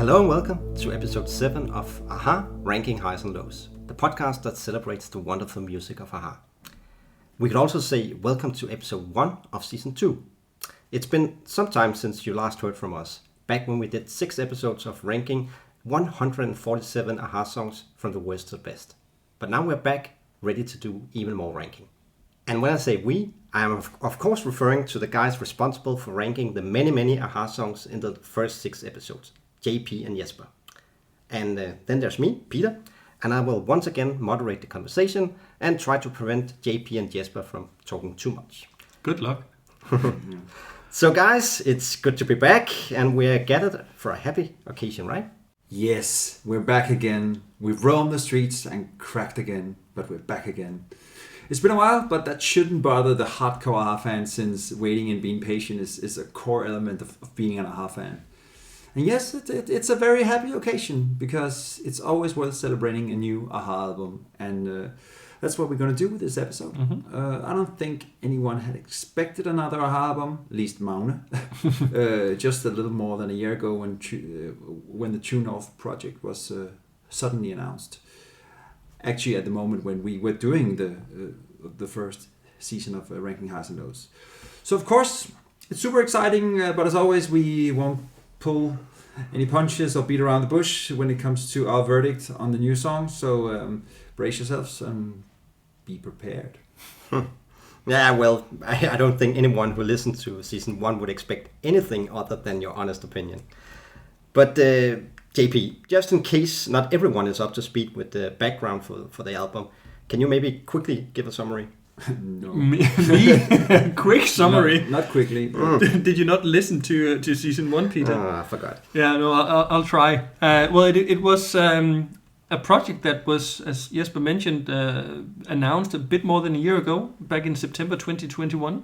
Hello and welcome to episode 7 of Aha, Ranking Highs and Lows, the podcast that celebrates the wonderful music of Aha. We could also say welcome to episode 1 of season 2. It's been some time since you last heard from us, back when we did 6 episodes of ranking 147 Aha songs from the worst to the best. But now we're back, ready to do even more ranking. And when I say we, I am of course referring to the guys responsible for ranking the many Aha songs in the first 6 episodes, JP and Jesper. And then there's me, Peter, and I will once again moderate the conversation and try to prevent JP and Jesper from talking too much. Good luck. So guys, it's good to be back, and we're gathered for a happy occasion, right? Yes, we're back again. We've roamed the streets and cracked again, but we're back again. It's been a while, but that shouldn't bother the hardcore AHA fan, since waiting and being patient is a core element of being an AHA fan. And yes, it's a very happy occasion, because it's always worth celebrating a new AHA album. And that's what we're going to do with this episode. Mm-hmm. I don't think anyone had expected another AHA album, at least Magne, just a little more than a year ago when the True North project was suddenly announced. Actually, at the moment when we were doing the first season of Ranking Highs and Lows. So of course, it's super exciting, but as always, we won't pull any punches or beat around the bush when it comes to our verdict on the new song. So brace yourselves and be prepared. Yeah, well, I don't think anyone who listened to season 1 would expect anything other than your honest opinion. But JP, just in case not everyone is up to speed with the background for the album, can you maybe quickly give a summary? No. Me? Quick summary. Not quickly. Did you not listen to season 1, Peter? I forgot. Yeah, no, I'll try. Well, it was a project that was, as Jesper mentioned, announced a bit more than a year ago, back in September 2021.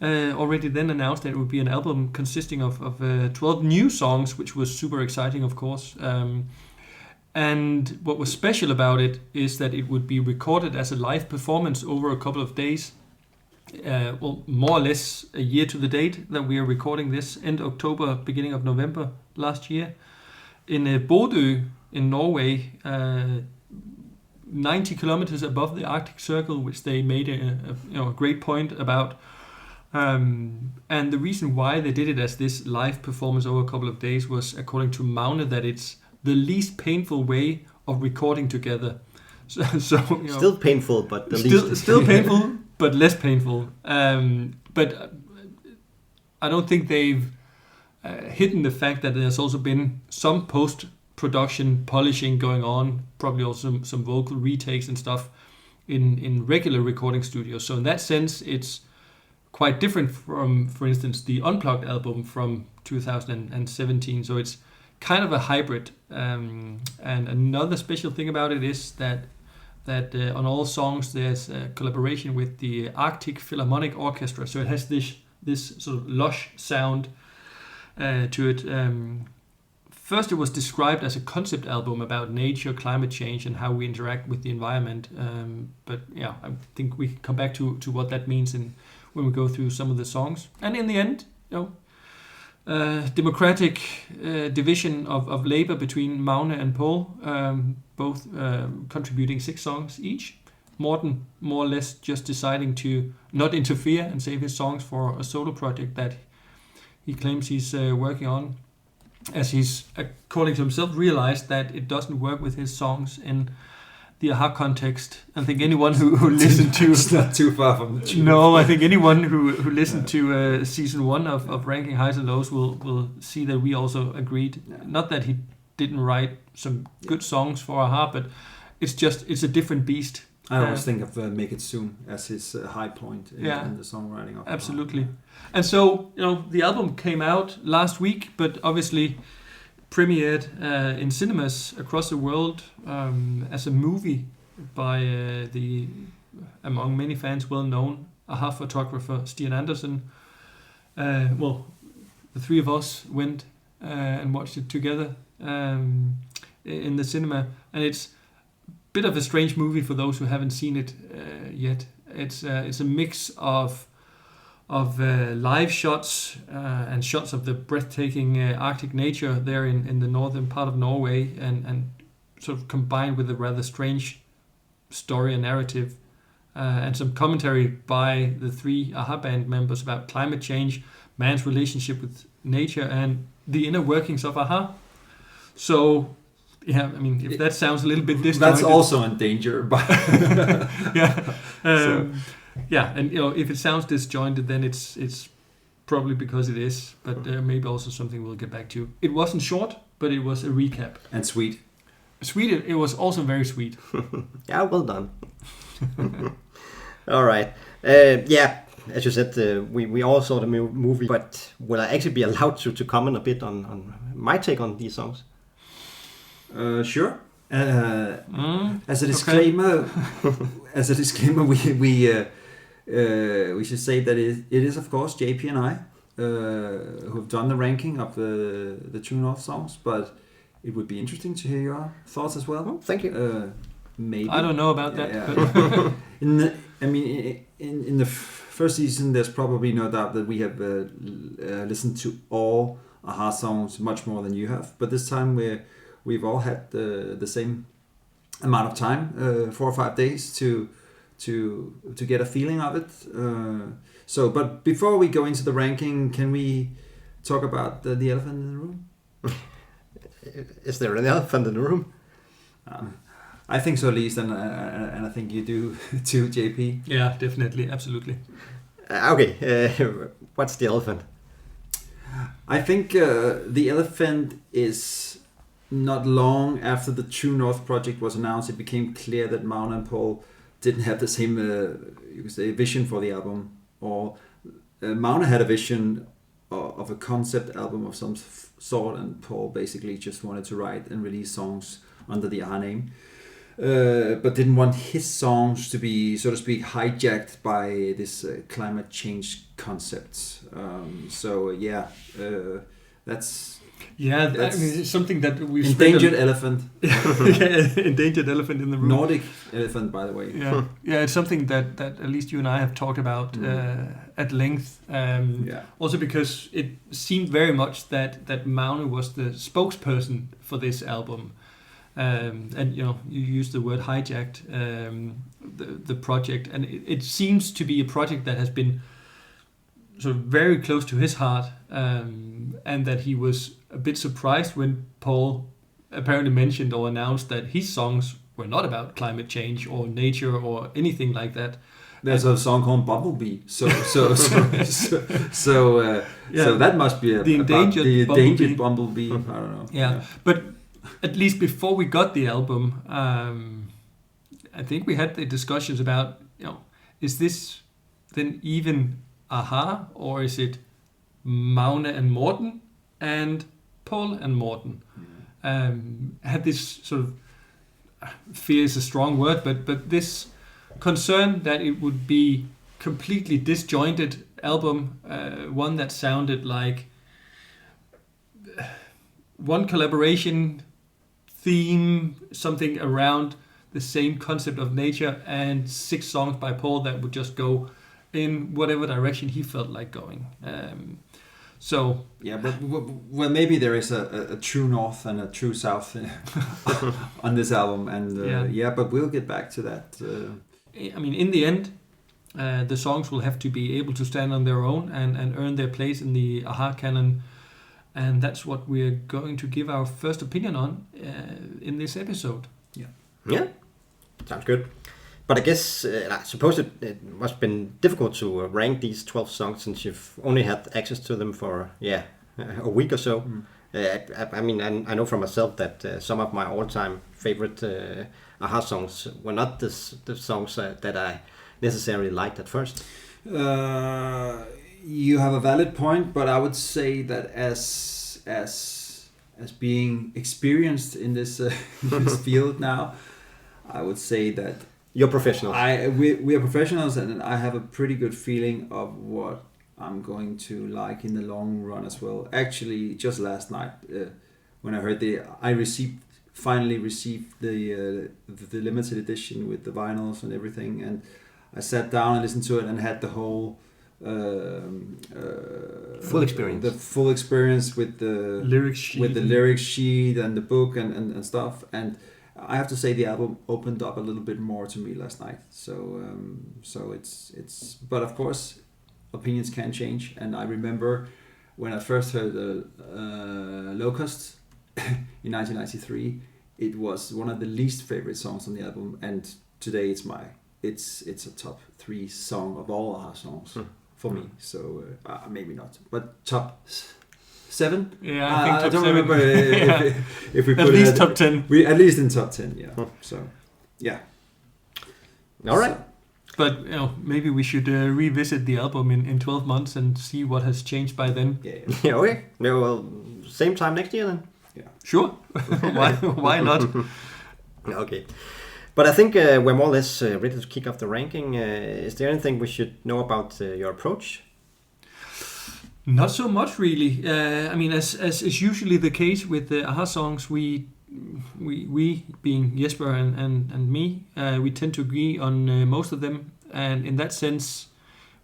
Already then announced that it would be an album consisting of 12 new songs, which was super exciting, of course. And what was special about it is that it would be recorded as a live performance over a couple of days. Well, more or less a year to the date that we are recording this, end October, beginning of November last year, in Bodø in Norway, 90 kilometers above the Arctic Circle, which they made a great point about. And the reason why they did it as this live performance over a couple of days was, according to Magne, that it's the least painful way of recording together. So Still painful, but the least. Still painful, but less painful. But I don't think they've hidden the fact that there's also been some post-production polishing going on, probably also some vocal retakes and stuff in regular recording studios. So in that sense, it's quite different from, for instance, the Unplugged album from 2017. So it's kind of a hybrid. And another special thing about it is that on all songs there's a collaboration with the Arctic Philharmonic Orchestra. So it has this sort of lush sound to it. First, it was described as a concept album about nature, climate change, and how we interact with the environment. But yeah, I think we can come back to what that means when we go through some of the songs. And in the end, democratic division of labor between Magne and Paul, both contributing 6 songs each. Morten more or less just deciding to not interfere and save his songs for a solo project that he claims he's working on, as he's, according to himself, realized that it doesn't work with his songs in the AHA context. I think anyone who listened to... It's not too far from the truth. No, I think anyone who listened to season 1 of Ranking Highs and Lows will see that we also agreed. Yeah. Not that he didn't write some good songs for AHA, but it's a different beast. I always think of Make It Soon as his high point in the songwriting of absolutely. AHA. And so, the album came out last week, but obviously premiered in cinemas across the world as a movie by the, among many fans, well-known AHA photographer Stian Andersen. Well, the 3 of us went and watched it together in the cinema, and it's a bit of a strange movie for those who haven't seen it yet. It's a mix of live shots and shots of the breathtaking Arctic nature there in the northern part of Norway, and sort of combined with a rather strange story and narrative, and some commentary by the three AHA band members about climate change, man's relationship with nature, and the inner workings of AHA. So, yeah, I mean, if that sounds a little bit disjointed, that's also in danger. But yeah, yeah, and if it sounds disjointed, then it's probably because it is. But maybe also something we'll get back to. It wasn't short, but it was a recap. And sweet. Sweet. It was also very sweet. Yeah, well done. All right. Yeah, as you said, we all saw the movie, but will I actually be allowed to comment a bit on my take on these songs? Sure. As a disclaimer, we should say that it is of course JP and I who have done the ranking of the True North songs, but it would be interesting to hear your thoughts as well. Oh, thank you. Maybe I don't know about that. Yeah. in the first season, there's probably no doubt that we have listened to all AHA songs much more than you have. But this time we've all had the same amount of time, 4 or 5 days to get a feeling of it. But before we go into the ranking, can we talk about the elephant in the room? Is there an elephant in the room? I think so, at least, and I think you do too, JP. Yeah, definitely, absolutely. Okay, what's the elephant? I think the elephant is not long after the True North project was announced. It became clear that Magne and Paul didn't have the same, you could say, vision for the album. Or Magne had a vision of a concept album of some sort, and Paul basically just wanted to write and release songs under the AHA name. But didn't want his songs to be, so to speak, hijacked by this climate change concept. That's it's something that we've endangered elephant. Endangered elephant in the room. Nordic elephant, by the way. Yeah, it's something that at least you and I have talked about at length. Also because it seemed very much that Magne was the spokesperson for this album. And you used the word hijacked the project, and it seems to be a project that has been sort of very close to his heart, and that he was a bit surprised when Paul apparently mentioned or announced that his songs were not about climate change or nature or anything like that. There's a song called Bumblebee, so that must be the endangered bumblebee. I don't know. Yeah, but at least before we got the album, I think we had the discussions about, is this then even AHA, or is it Magne and Morten and Paul and Morten? Had this sort of, fear is a strong word, but this concern that it would be completely disjointed album, one that sounded like one collaboration theme, something around the same concept of nature, and 6 songs by Paul that would just go in whatever direction he felt like going. But maybe there is a true north and a true south on this album, and but we'll get back to that. I mean, in the end, the songs will have to be able to stand on their own and earn their place in the AHA canon. And that's what we're going to give our first opinion on in this episode. Yeah, sounds good. But I guess, I suppose it must have been difficult to rank these 12 songs since you've only had access to them for, a week or so. I mean, I know for myself that some of my all-time favorite AHA songs were not the songs that I necessarily liked at first. You have a valid point, but I would say that as being experienced in this this field now, I would say that you're professionals. We are professionals, and I have a pretty good feeling of what I'm going to like in the long run as well. Actually, just last night when I heard finally received the limited edition with the vinyls and everything, and I sat down and listened to it and had the whole Full experience. The full experience with the lyric sheet and the book and stuff. And I have to say the album opened up a little bit more to me last night. So it's but of course opinions can change. And I remember when I first heard Locust in 1993, it was one of the least favorite songs on the album, and today it's a top 3 song of all our songs for me. So maybe not, but top 7. Yeah, I think I top don't 7. remember if we at put least it top 10. We at least in top 10. Yeah. So yeah. All right. But maybe we should revisit the album in 12 months and see what has changed by then. Yeah. Okay. Yeah, well, same time next year then. Yeah. Sure. Why not? Okay. But I think we're more or less ready to kick off the ranking. Is there anything we should know about your approach? Not so much, really. I mean, as is usually the case with the AHA songs, we being Jesper and me, we tend to agree on most of them. And in that sense,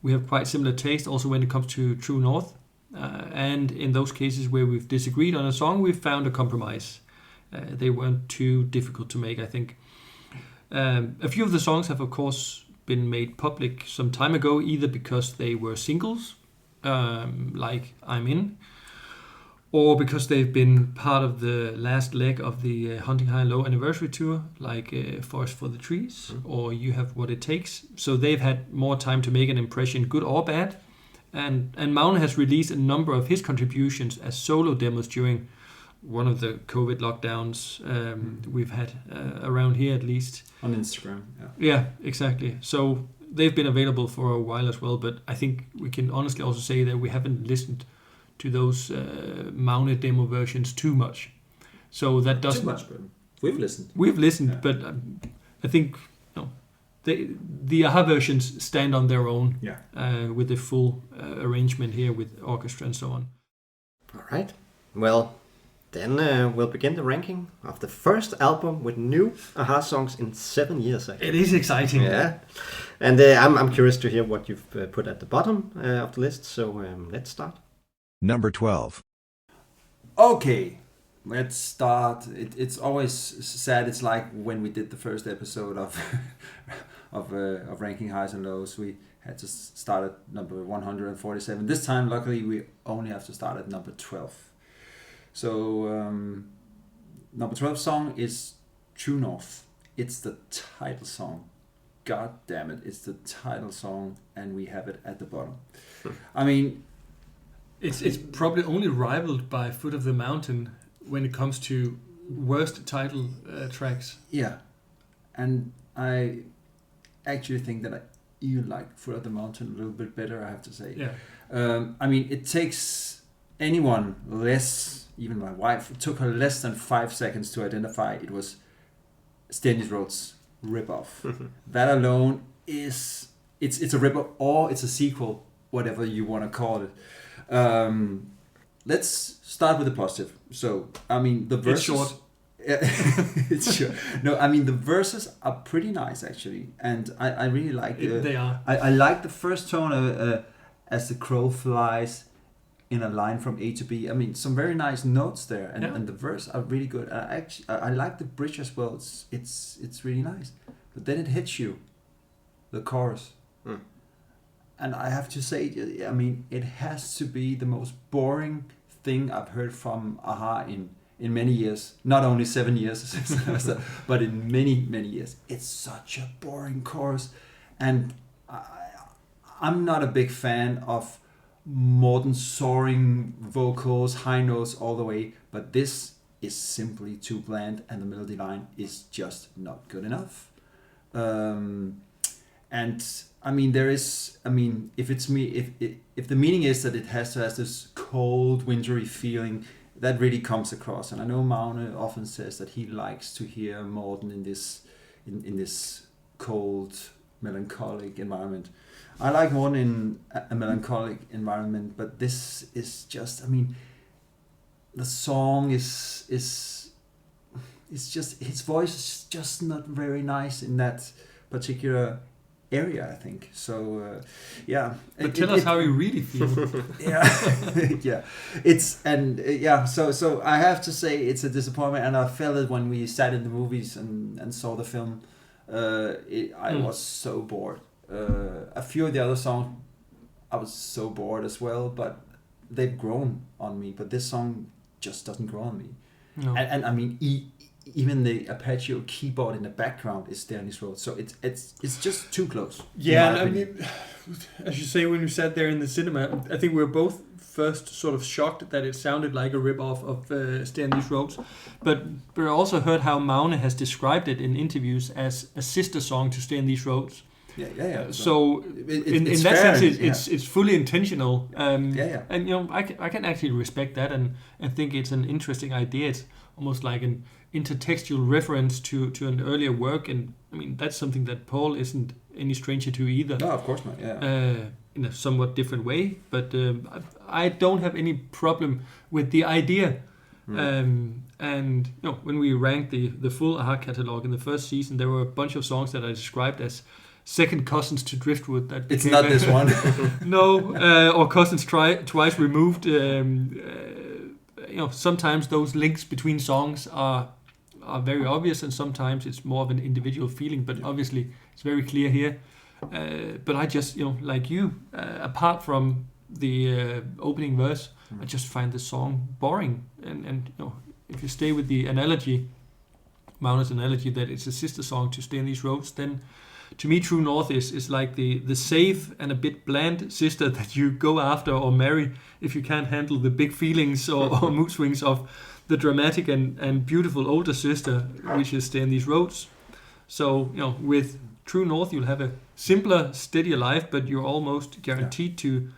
we have quite similar taste also when it comes to True North. And in those cases where we've disagreed on a song, we've found a compromise. They weren't too difficult to make, I think. A few of the songs have, of course, been made public some time ago, either because they were singles, like I'm In, or because they've been part of the last leg of the Hunting High and Low anniversary tour, like Forest for the Trees, or You Have What It Takes. So they've had more time to make an impression, good or bad. And Magne has released a number of his contributions as solo demos during one of the COVID lockdowns we've had around here, at least. On Instagram, Yeah, exactly. So they've been available for a while as well, but I think we can honestly also say that we haven't listened to those Magne demo versions too much. So that doesn't... Too much, but we've listened. We've listened, but I think the AHA versions stand on their own with the full arrangement here with orchestra and so on. All right. Well, then we'll begin the ranking of the first album with new AHA songs in 7 years. Actually. It is exciting. Yeah. And I'm curious to hear what you've put at the bottom of the list. So let's start. Number 12. Okay, let's start. It's always sad. It's like when we did the first episode of of ranking highs and lows. We had to start at number 147. This time, luckily, we only have to start at number 12. So number 12 song is True North. It's the title song. God damn it, it's the title song, and we have it at the bottom. I mean, it's probably only rivaled by Foot of the Mountain when it comes to worst title tracks. Yeah, and I actually think that I even like Foot of the Mountain a little bit better, I have to say. Yeah. I mean, it takes anyone less, even my wife, it took her less than 5 seconds to identify it was Stennis Road's rip-off. That alone is, it's a rip-off or it's a sequel, whatever you want to call it. Let's start with the positive. So, I mean, the verses... It's short. It's short. No, I mean, the verses are pretty nice, actually. And I really like... they are. I like the first tone as the crow flies in a line from A to B. I mean, some very nice notes there. And the verse are really good. I like the bridge as well. It's really nice. But then it hits you. The chorus. And I have to say, I mean, it has to be the most boring thing I've heard from AHA in many years. Not only 7 years, but in many, many years. It's such a boring chorus. And I'm not a big fan of modern soaring vocals, high notes all the way. But this is simply too bland, and the melody line is just not good enough. And I mean, if it's me, if the meaning is that it has to have this cold, wintry feeling, that really comes across. And I know Magne often says that he likes to hear Morten in this cold, melancholic environment. I like Morten in a melancholic environment, but this is just, I mean, the song is just, his voice is just not very nice in that particular area, I think. So yeah. But tell us how you really feel. Yeah, yeah. So I have to say it's a disappointment, and I felt it when we sat in the movies and saw the film. I was so bored. A few of the other songs, I was so bored as well, but they've grown on me. But this song just doesn't grow on me. No. And I mean, even the arpeggio keyboard in the background is Stay on These Roads, so it's just too close. Yeah, and I mean, as you say, when we sat there in the cinema, I think we were both first sort of shocked that it sounded like a rip-off of Stay on These Roads, but I also heard how Magne has described it in interviews as a sister song to Stay on These Roads. Yeah. So in that sense, it's fully intentional. And I can actually respect that and think it's an interesting idea. It's almost like an intertextual reference to an earlier work, and I mean that's something that Paul isn't any stranger to either. No, of course not. Yeah. In a somewhat different way, but I don't have any problem with the idea. And when we ranked the full AHA catalog in the first season, there were a bunch of songs that I described as second cousins to Driftwood. That it's not this one. No, or cousins twice removed. Sometimes those links between songs are very obvious, and sometimes it's more of an individual feeling. But obviously, it's very clear here. But I just, like you, apart from the opening verse, I just find the song boring. And if you stay with the analogy, Magne's analogy, that it's a sister song to Stay on These Roads, then to me, True North is like the safe and a bit bland sister that you go after or marry if you can't handle the big feelings or mood swings of the dramatic and beautiful older sister, which is Stay on These Roads. So, with True North, you'll have a simpler, steadier life, but you're almost guaranteed to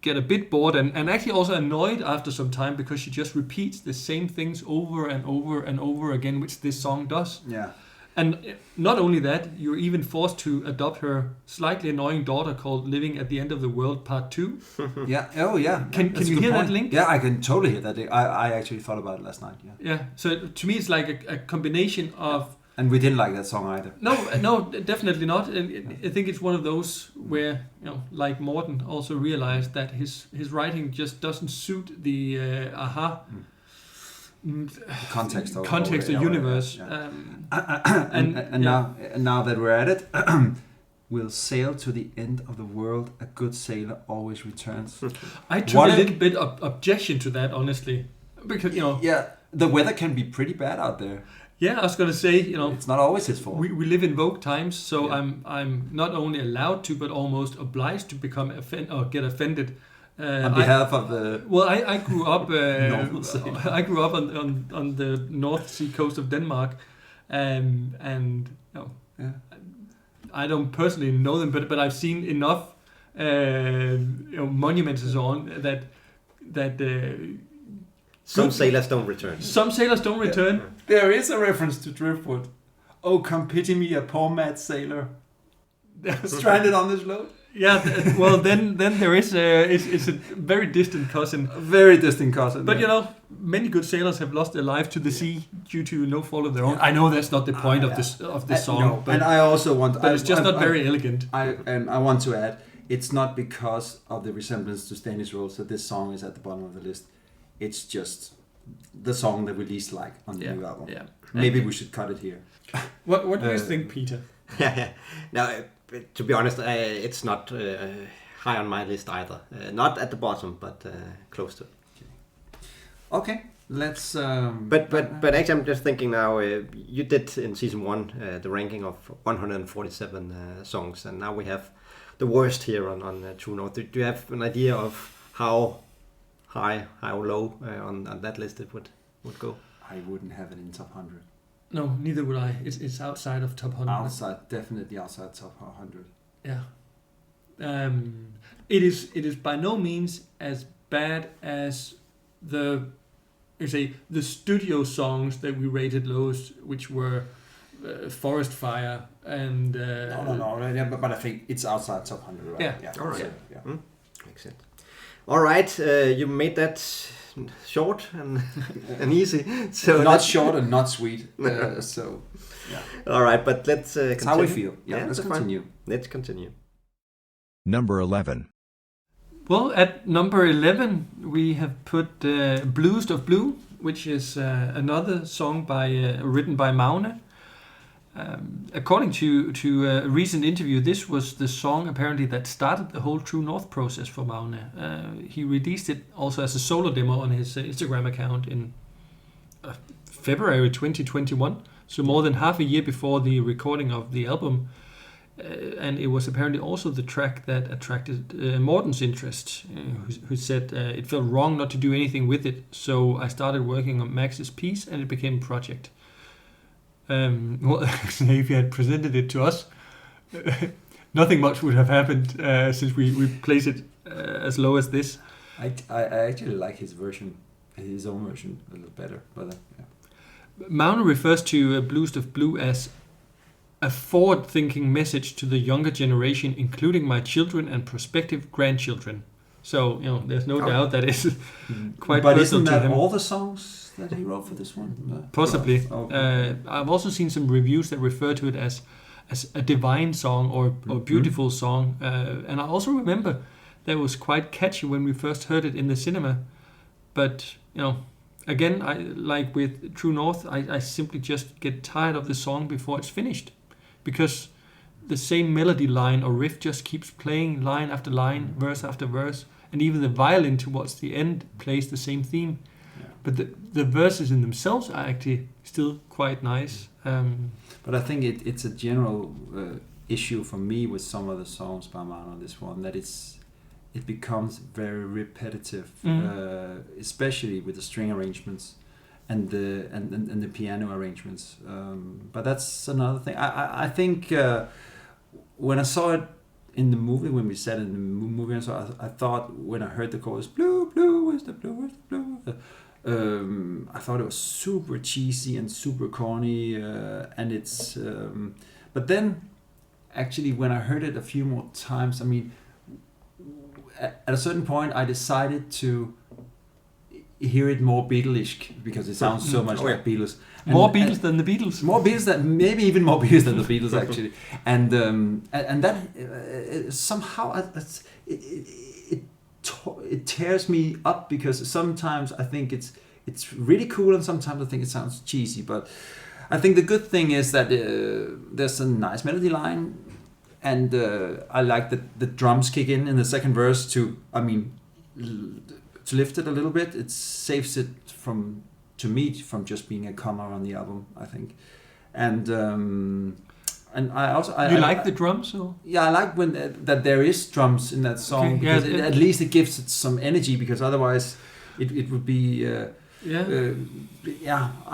get a bit bored and actually also annoyed after some time, because she just repeats the same things over and over and over again, which this song does. Yeah. And not only that, you're even forced to adopt her slightly annoying daughter called Living at the End of the World Part 2. Yeah. Oh, yeah. Can you hear that link? Yeah, I can totally hear that. I actually thought about it last night. Yeah. Yeah. So to me, it's like a combination of... And we didn't like that song either. No, definitely not. And I think it's one of those where, like Morten also realized that his writing just doesn't suit the AHA... context of universe. Yeah. Now that we're at it, we'll sail to the end of the world. A good sailor always returns. I took a little bit of objection to that, honestly, because yeah, the weather can be pretty bad out there. Yeah, I was gonna say, it's not always his fault. We live in Vogue times, so yeah. I'm not only allowed to, but almost obliged to become get offended. On behalf of the... Well, I grew up. I grew up on the North Sea coast of Denmark, and I don't personally know them, but I've seen enough monuments and so on that some sailors don't return. Some sailors don't return. There is a reference to Driftwood. Oh, come pity me, a poor mad sailor stranded on this load. Yeah, well, then there is it's a very distant cousin. A very distant cousin. But many good sailors have lost their life to the sea due to no fault of their own. I know that's not the point of this song. No, but, and I also want. But it's just not very elegant. I want to add, it's not because of the resemblance to Stay on These Roads that this song is at the bottom of the list. It's just the song that we least like on the new album. Yeah. Maybe we should cut it here. What do you think, Peter? Now, to be honest, it's not high on my list either. Not at the bottom, but close to it. Okay, let's... But actually, I'm just thinking now, you did in season 1 the ranking of 147 songs, and now we have the worst here on True North. Do you have an idea of how high, how low on that list it would go? I wouldn't have it in top 100. No, neither would I. It's outside of top 100. Definitely outside top 100. Yeah. It is by no means as bad as the studio songs that we rated lowest, which were Forest Fire and... No. Yeah, but I think it's outside top 100, right? Yeah. All right. So, yeah. Makes sense. All right. You made that short and easy. So not short and not sweet. So, yeah. All right, but let's continue. That's how we feel. Yeah, let's continue. Let's continue. Number 11. Well, at number 11, we have put Bluest of Blue, which is another song written by Magne. According to a recent interview, this was the song apparently that started the whole True North process for Magne. He released it also as a solo demo on his Instagram account in February 2021, so more than half a year before the recording of the album. And it was apparently also the track that attracted Morten's interest, who said it felt wrong not to do anything with it, so I started working on Max's piece and it became a project. Well, if you had presented it to us, nothing much would have happened since we placed it as low as this. I actually like his own version a little better. But yeah. Magne refers to Bluest of Blue as a forward-thinking message to the younger generation, including my children and prospective grandchildren. So, there's no doubt that it's quite but personal to him. But isn't that all the songs that he wrote for this one? Possibly. Okay. I've also seen some reviews that refer to it as a divine song or beautiful song. And I also remember that it was quite catchy when we first heard it in the cinema. But, again, like with True North, I simply just get tired of the song before it's finished. Because the same melody line or riff just keeps playing line after line, verse after verse. And even the violin towards the end plays the same theme. Yeah. But the verses in themselves are actually still quite nice. But I think it's a general issue for me with some of the songs by Magne on this one, that it becomes very repetitive, especially with the string arrangements and the piano arrangements. But that's another thing. I think when I saw it in the movie, when we sat in the movie, I thought when I heard the chorus, blue, blue is the blue, is the blue, I thought it was super cheesy and super corny, and it's. But then, actually, when I heard it a few more times, I mean, at a certain point, I decided to hear it more Beatles-ish because it sounds so much like Beatles. More Beatles than the Beatles. More Beatles than maybe even more Beatles than the Beatles actually. And that somehow it tears me up because sometimes I think it's really cool and sometimes I think it sounds cheesy. But I think the good thing is that there's a nice melody line, and I like that the drums kick in the second verse to lift it a little bit. It saves it from just being a comma on the album, I think. And I also you like the drums, or? Yeah, I like when that there is drums in that song, okay, because at least it gives it some energy, because otherwise it would be I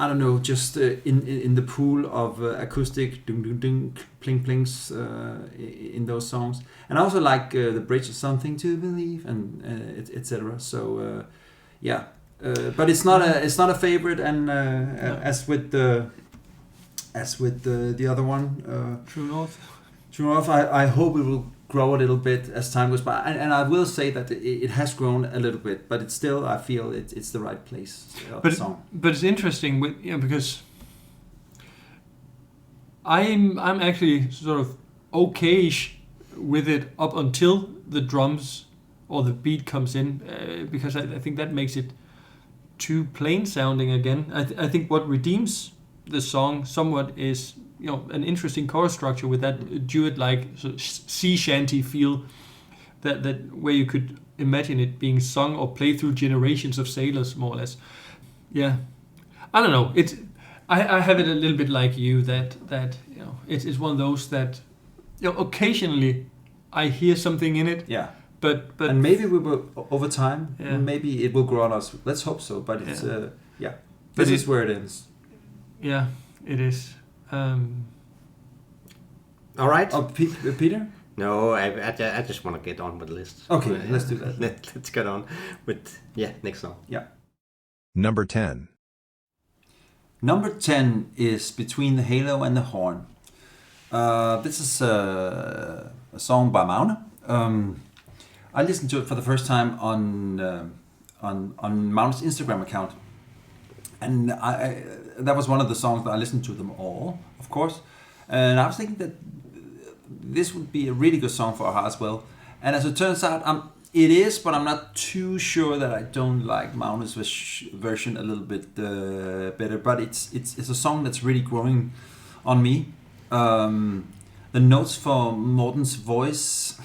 don't know, just in the pool of acoustic dung dung dung pling plings in those songs. And I also like the bridge of Something to Believe and etc. So but it's not a favorite, and as with the other one, True North. I hope it will grow a little bit as time goes by, and I will say that it has grown a little bit, but it's still, I feel it's the right place of the song. But it's interesting because I'm actually sort of okay-ish with it up until the drums or the beat comes in, because I think that makes it too plain sounding again. I think what redeems the song somewhat is an interesting chorus structure with that duet-like sort of sea shanty feel, that where you could imagine it being sung or played through generations of sailors, more or less. Yeah, I don't know. I have it a little bit like you, that it's one of those that occasionally I hear something in it. Yeah. But and maybe we will over time. Yeah. Maybe it will grow on us. Let's hope so. But it's This is where it ends. Yeah, it is. All right. Oh, Peter? No, I just want to get on with the list. Okay, let's do that. Let's get on with next song. Yeah. Number 10. Number 10 is Between the Halo and the Horn. This is a song by Magne. I listened to it for the first time on Mount's Instagram account, and that was one of the songs that I listened to them all, of course, and I was thinking that this would be a really good song for Aha as well. And as it turns out, it is, but I'm not too sure that I don't like Magnus' version a little bit better. But it's a song that's really growing on me. The notes for Morten's voice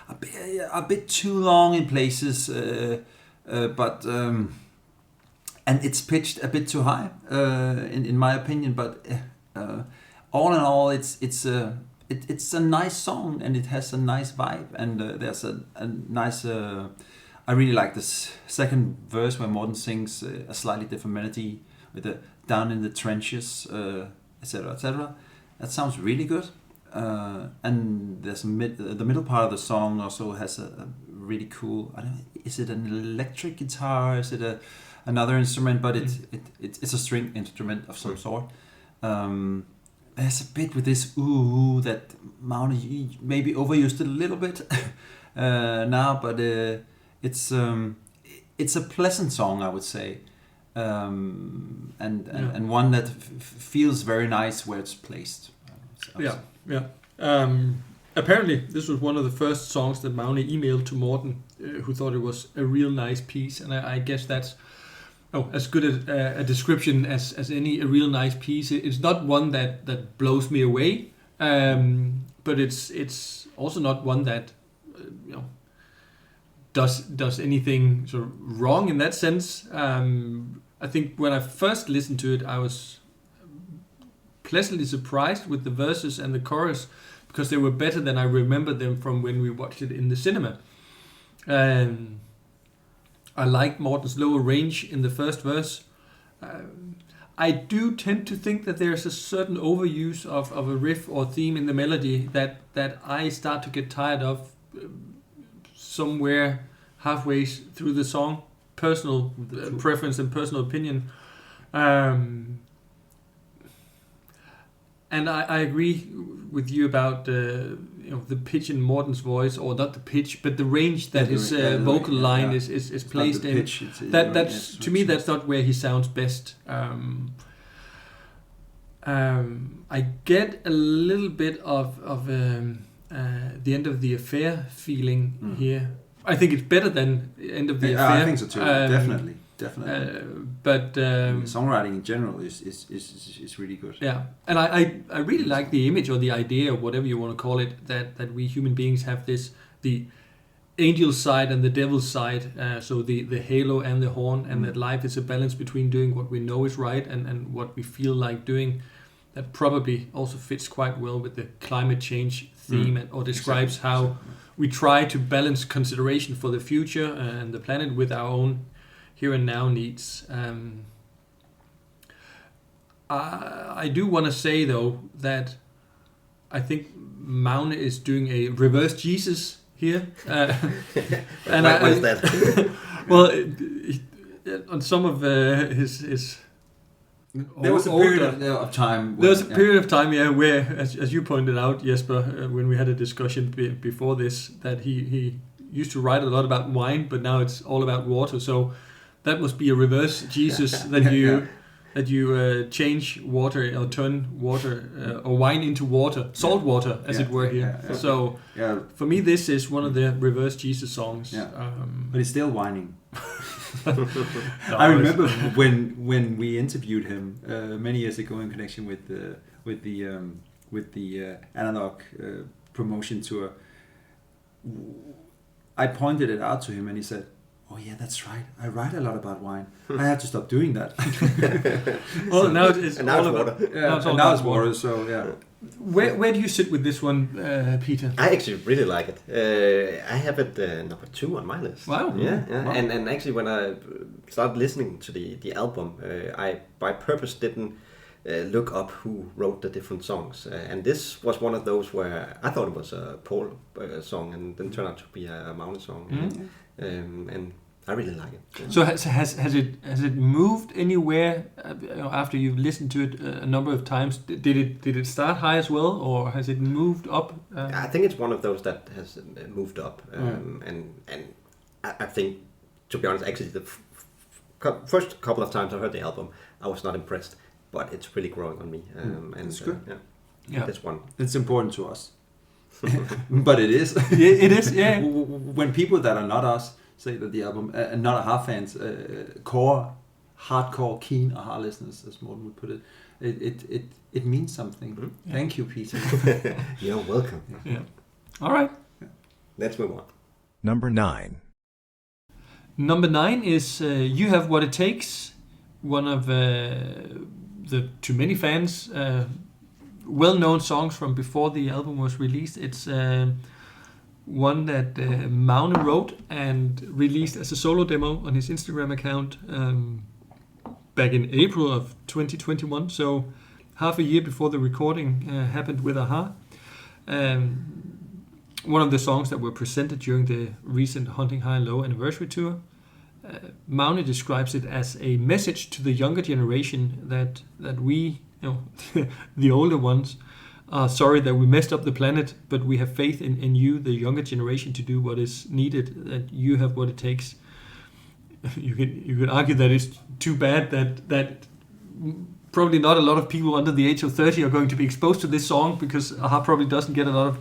a bit too long in places, but and it's pitched a bit too high in my opinion. But all in all, it's a nice song, and it has a nice vibe, and there's a nice. I really like this second verse where Morten sings a slightly different melody with the "down in the trenches," etc., etc. That sounds really good. And there's the middle part of the song also has a really cool. I don't know, is it an electric guitar? Is it another instrument? But it's a string instrument of some sort. There's a bit with this ooh that Magne maybe overused it a little bit now, but it's a pleasant song, I would say, and one that feels very nice where it's placed. Yeah. Apparently, this was one of the first songs that Magne emailed to Morten, who thought it was a real nice piece, and I guess that's as good a description as any. A real nice piece. It's not one that blows me away, but it's also not one that does anything sort of wrong in that sense. I think when I first listened to it, I was pleasantly surprised with the verses and the chorus, because they were better than I remember them from when we watched it in the cinema. I like Morten's lower range in the first verse. I do tend to think that there's a certain overuse of a riff or theme in the melody that I start to get tired of somewhere halfway through the song. Personal preference and personal opinion. And I agree with you about the pitch in Morten's voice, or not the pitch, but the range that his vocal line is placed in. Pitch, that's to me, that's not where he sounds best. I get a little bit of the End of the Affair feeling here. I think it's better than End of the Affair. I think so too. Definitely. But songwriting in general is really good. Yeah, and I really like the image or the idea, or whatever you want to call it, that we human beings have the angel side and the devil side, so the halo and the horn, and that life is a balance between doing what we know is right and what we feel like doing. That probably also fits quite well with the climate change theme, or describes how we try to balance consideration for the future and the planet with our own here and now needs. I do want to say though that I think Magne is doing a reverse Jesus here. And why is that? Well, on some of his there was a period of time. There was a period of time, where, as you pointed out, Jesper, when we had a discussion before this, that he used to write a lot about wine, but now it's all about water. So that must be a reverse Jesus, that you change water or turn water or wine into water, salt water, as it were here. So for me, this is one of the reverse Jesus songs. But he's still whining. I remember when we interviewed him many years ago in connection with the analog promotion tour. I pointed it out to him, and he said, "Oh yeah, that's right. I write a lot about wine. I have to stop doing that." Well, now it's and now all it's about water. Now it's water. So yeah. Where do you sit with this one, Peter? I actually really like it. I have it number 2 on my list. Wow. Yeah. Wow. And actually, when I started listening to the album, I by purpose didn't look up who wrote the different songs. And this was one of those where I thought it was a Paul song, and then turned out to be a Magne song. And I really like it. So has it moved anywhere after you've listened to it a number of times? Did it start high as well, or has it moved up? I think it's one of those that has moved up, and I think to be honest, actually the first couple of times I heard the album, I was not impressed, but it's really growing on me. And it's good. Yeah. That's one. It's important to us. But it is. Yeah, it is, yeah. When people that are not us say that the album, not AHA fans, hardcore, keen AHA listeners, as Morten would put it, it means something. Mm-hmm. Thank you, Peter. You're welcome. Yeah. All right. Let's move on. Number 9. Number 9 is You Have What It Takes, one of the, to many fans, well-known songs from before the album was released. It's one that Magne wrote and released as a solo demo on his Instagram account back in April of 2021, so half a year before the recording happened with AHA. One of the songs that were presented during the recent Hunting High and Low anniversary tour. Magne describes it as a message to the younger generation that we, the older ones, are sorry that we messed up the planet, but we have faith in you, the younger generation, to do what is needed, that you have what it takes. You could argue that it's too bad that probably not a lot of people under the age of 30 are going to be exposed to this song, because AHA probably doesn't get a lot of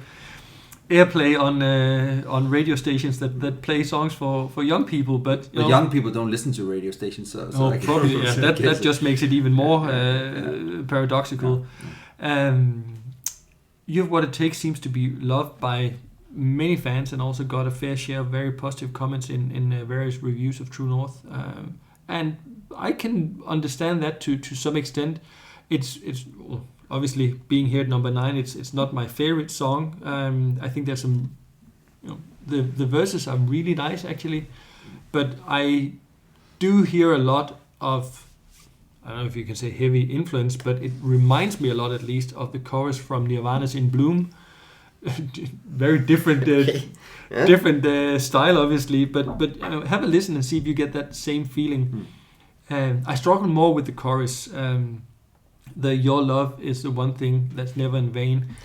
airplay on radio stations that play songs for young people, but young people don't listen to radio stations, so probably that just makes it even more paradoxical. You Have What It Takes seems to be loved by many fans and also got a fair share of very positive comments in various reviews of True North, and I can understand that to some extent. It's obviously, being here at number 9, it's not my favorite song. I think there's some, the verses are really nice actually, but I do hear a lot of, I don't know if you can say heavy influence, but it reminds me a lot, at least, of the chorus from Nirvana's In Bloom. Very different, different style, obviously, but have a listen and see if you get that same feeling. I struggle more with the chorus. The your love is the one thing that's never in vain.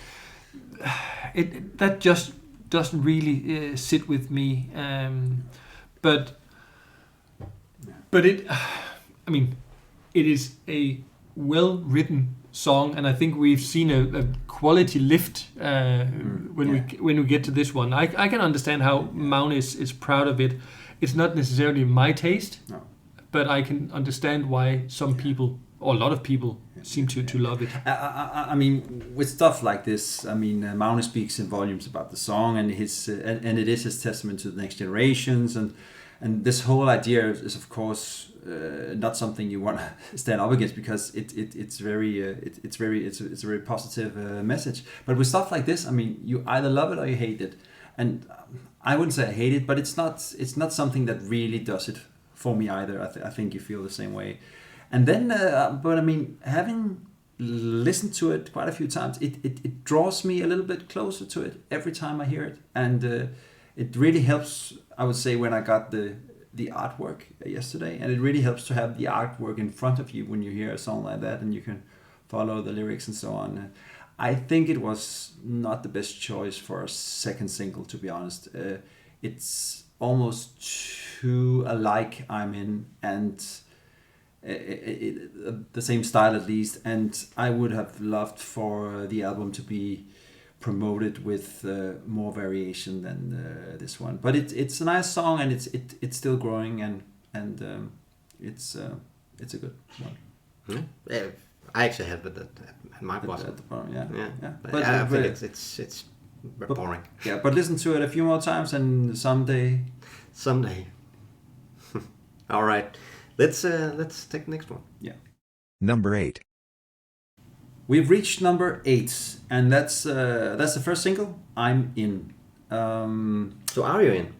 That just doesn't really sit with me. But it, I mean, it is a well-written song, and I think we've seen a quality lift when we get to this one. I can understand how Magne is proud of it. It's not necessarily my taste, but I can understand why some people, or a lot of people, seem to love it. I mean, with stuff like this, I mean, Magne speaks in volumes about the song, and his and it is his testament to the next generations, and this whole idea is of course not something you want to stand up against, because it's a very positive message. But with stuff like this, I mean, you either love it or you hate it, and I wouldn't say I hate it, but it's not something that really does it for me either. I think you feel the same way. And then, but I mean, having listened to it quite a few times, it draws me a little bit closer to it every time I hear it, and it really helps. I would say, when I got the artwork yesterday, and it really helps to have the artwork in front of you when you hear a song like that, and you can follow the lyrics and so on. I think it was not the best choice for a second single, to be honest. It's almost too alike I'm in, and the same style at least, and I would have loved for the album to be promoted with more variation than this one. But it's a nice song, and it's still growing, and it's a good one. Yeah, I actually have it at my bottom. At the bottom, yeah. But I think it's boring. Yeah, but listen to it a few more times, and someday. All right. Let's take the next one. Yeah. Number 8. We've reached number 8, and that's the first single. I'm in. So are you in?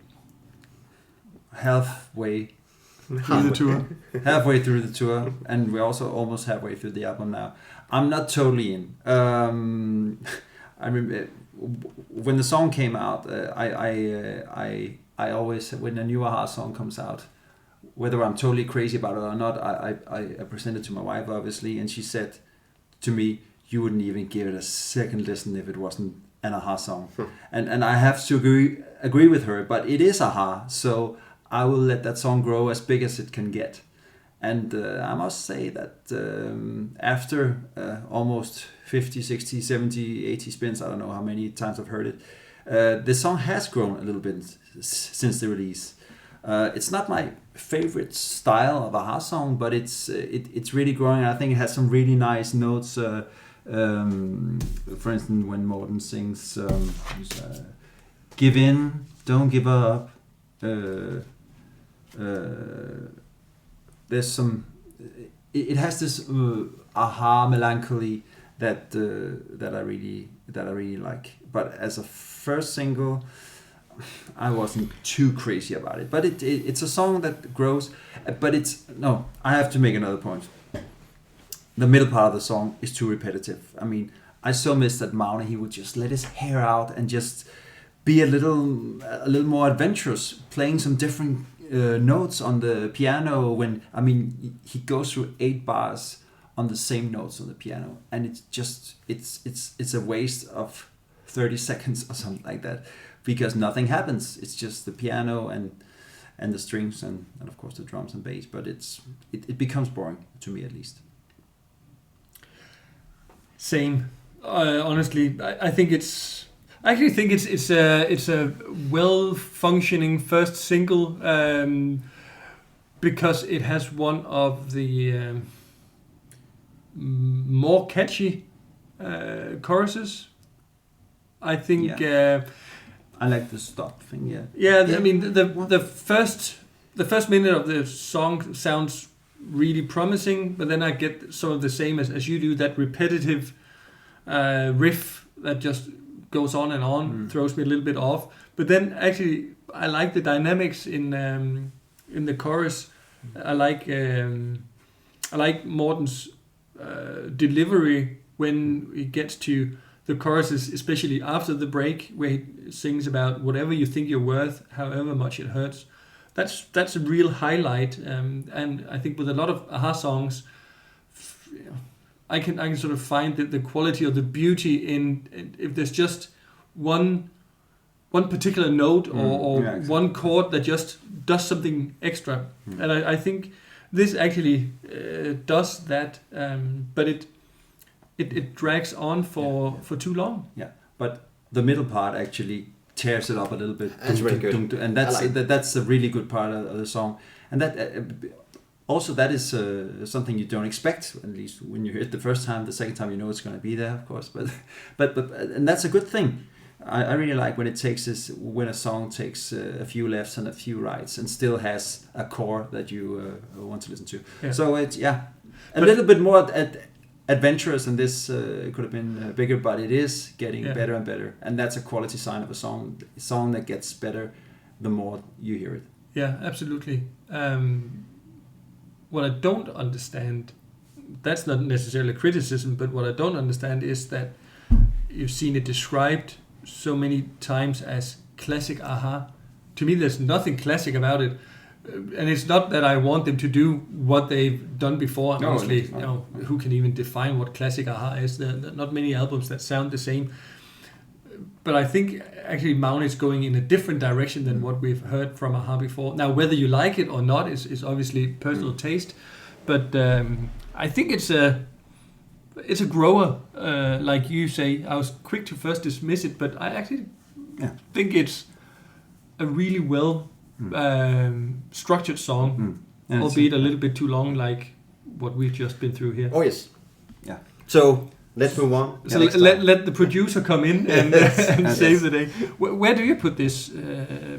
Halfway Through the tour. Halfway through the tour, and we're also almost halfway through the album now. I'm not totally in. I remember when the song came out. I always, when a new AHA song comes out, whether I'm totally crazy about it or not, I present it to my wife, obviously, and she said to me, "You wouldn't even give it a second listen if it wasn't an AHA song." And I have to agree with her, but it is AHA, so I will let that song grow as big as it can get. And I must say that after almost 50, 60, 70, 80 spins, I don't know how many times I've heard it, the song has grown a little bit since the release. It's not my favorite style of a Aha song, but it's really growing. I think it has some really nice notes. For instance, when Morten sings "Give in, don't give up." There's some. It has this Aha melancholy that I really like. But as a first single, I wasn't too crazy about it. But it's a song that grows. But I have to make another point. The middle part of the song is too repetitive. I mean, I so miss that Magne, he would just let his hair out and just be a little more adventurous, playing some different notes on the piano. He goes through 8 bars on the same notes on the piano, and it's a waste of 30 seconds or something like that, because nothing happens. It's just the piano and the strings and of course the drums and bass. But it becomes boring to me, at least. Same. Honestly, I think it's a well-functioning first single, because it has one of the more catchy choruses. I think. Yeah. I like the stop thing. Yeah. Yeah. I mean, the first minute of the song sounds really promising, but then I get some of the same as you do, that repetitive riff that just goes on and on, throws me a little bit off. But then actually I like the dynamics in the chorus. I like Morten's delivery when he gets to the choruses, especially after the break, where he sings about whatever you think you're worth, however much it hurts. That's a real highlight, and I think with a lot of Aha songs, I can sort of find the quality or the beauty in if there's just one particular note or exactly. one chord that just does something extra, and I think this actually does that, but it drags on for too long. Yeah, but the middle part actually tears it up a little bit. That's really good. And that's a really good part of the song. And that also that is something you don't expect, at least when you hear it the first time. The second time, you know it's going to be there, of course. But and that's a good thing. I really like when a song takes a few lefts and a few rights and still has a core that you want to listen to. Yeah. So it's a little bit more adventurous, and this could have been bigger, but it is getting better and better, and that's a quality sign of a song that gets better the more you hear it. Yeah, absolutely. What I don't understand, that's not necessarily criticism, but what I don't understand is that you've seen it described so many times as classic Aha. To me, there's nothing classic about it. And it's not that I want them to do what they've done before. No, honestly, no. Who can even define what classic Aha is? There are not many albums that sound the same. But I think actually Magne is going in a different direction than what we've heard from Aha before. Now, whether you like it or not is obviously personal taste. But I think it's a grower, like you say. I was quick to first dismiss it, but I actually think it's a really well structured song, albeit a little bit too long, like what we've just been through here. Oh yes, yeah. So let's move on. So let the producer come in and save the day. Where do you put this,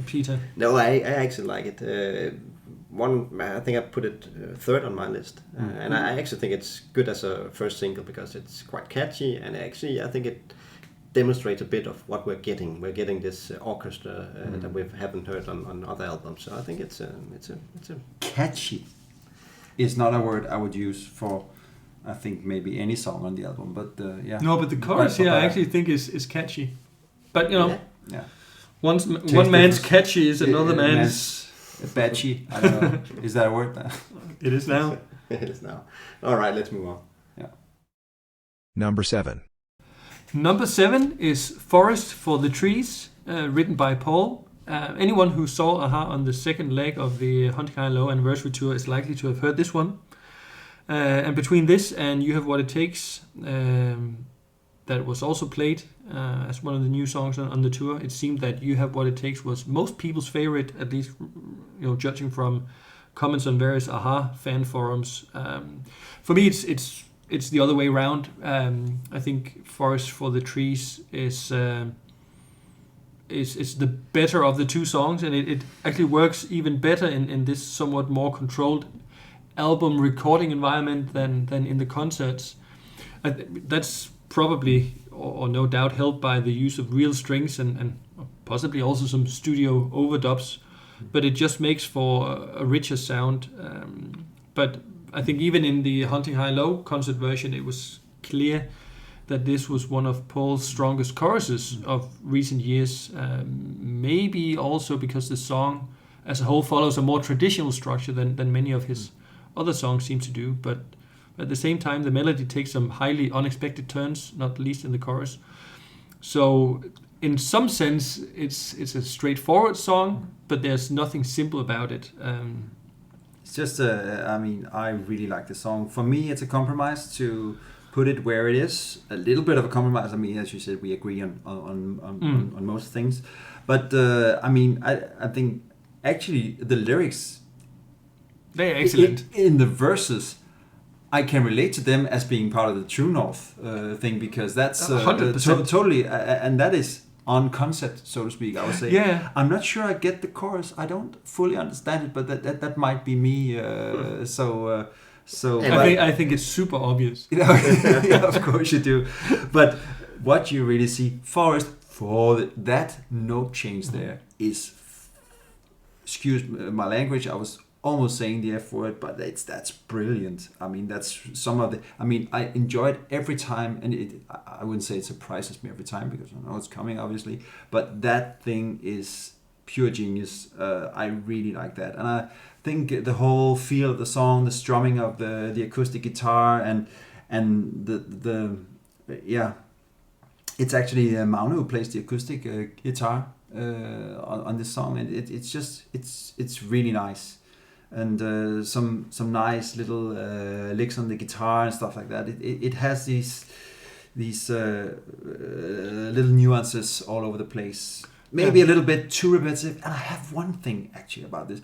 Peter? No, I actually like it. I think I put it third on my list, and I actually think it's good as a first single because it's quite catchy, and actually I think it demonstrates a bit of what we're getting. We're getting this orchestra that we haven't heard on other albums. So I think it's a catchy. Is not a word I would use for, I think, maybe any song on the album. But No, but the chorus here I actually think is catchy. But you know, one man's catchy is another man's batchy. I don't know. Is that a word? It is now. It is now. All right, let's move on. Yeah. Number 7. Number 7 is Forest for the Trees, written by Paul. Anyone who saw Aha on the second leg of the Hunting High and Low anniversary tour is likely to have heard this one. And between this and You Have What It Takes, that was also played as one of the new songs on the tour, it seemed that You Have What It Takes was most people's favorite, at least judging from comments on various Aha fan forums. For me, it's the other way around. I think Forest for the Trees is the better of the two songs, and it actually works even better in this somewhat more controlled album recording environment than in the concerts. That's probably or no doubt helped by the use of real strings and possibly also some studio overdubs, but it just makes for a richer sound. But I think even in the Hunting High Low concert version, it was clear that this was one of Paul's strongest choruses of recent years. Maybe also because the song as a whole follows a more traditional structure than many of his other songs seem to do. But at the same time, the melody takes some highly unexpected turns, not least in the chorus. So in some sense, it's a straightforward song, but there's nothing simple about it. It's just, I really like the song. For me, it's a compromise to put it where it is. A little bit of a compromise. I mean, as you said, we agree on most things. But I think actually the lyrics, they're excellent. In the verses, I can relate to them as being part of the True North thing, because that's 100%. Totally, and that is on concept, so to speak. I would say. Yeah. I'm not sure I get the chorus. I don't fully understand it, but that might be me. I think it's super obvious. Yeah, of course you do. But what you really see, Forest for that note change there is, excuse my language, I was almost saying the F word, but that's brilliant. I mean, that's some of the. I mean, I enjoy it every time, and I wouldn't say it surprises me every time because I know it's coming, obviously. But that thing is pure genius. I really like that, and I think the whole feel of the song, the strumming of the acoustic guitar, and the it's actually Magne who plays the acoustic guitar on this song, and it's really nice. And some nice little licks on the guitar and stuff like that. It has these little nuances all over the place. Maybe a little bit too repetitive. And I have one thing actually about this: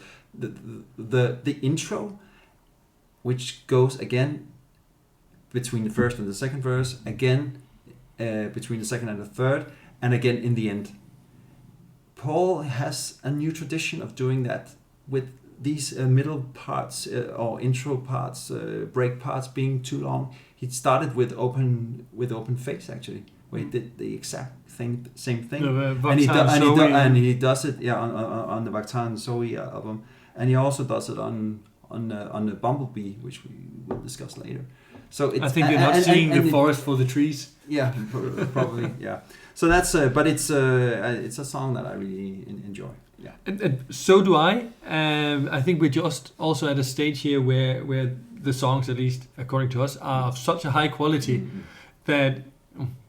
the intro, which goes again between the first and the second verse, again between the second and the third, and again in the end. Paul has a new tradition of doing that with these middle parts or intro parts, break parts being too long. He started with open face actually, where he did the exact same thing, and he does it on the Vaktan Zoe album, and he also does it on the Bumblebee, which we will discuss later. So I think you're not seeing the Forest for the Trees. Yeah, probably. Yeah. So that's but it's a song that I really enjoy. Yeah. And so do I. I think we're just also at a stage here where the songs, at least according to us, are of such a high quality that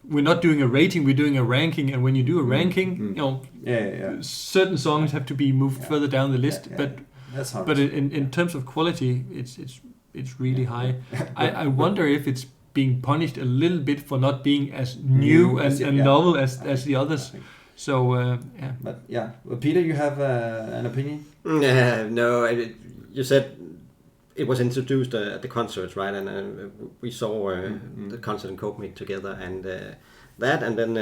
we're not doing a rating, we're doing a ranking. And when you do a ranking, certain songs have to be moved further down the list. But that's hard. But in terms of quality, it's really high. I wonder if it's being punished a little bit for not being as new and novel as the others. So But yeah, well, Peter, you have an opinion? No, you said it was introduced at the concerts, right? And we saw the concert in Copenhagen together, and that, and then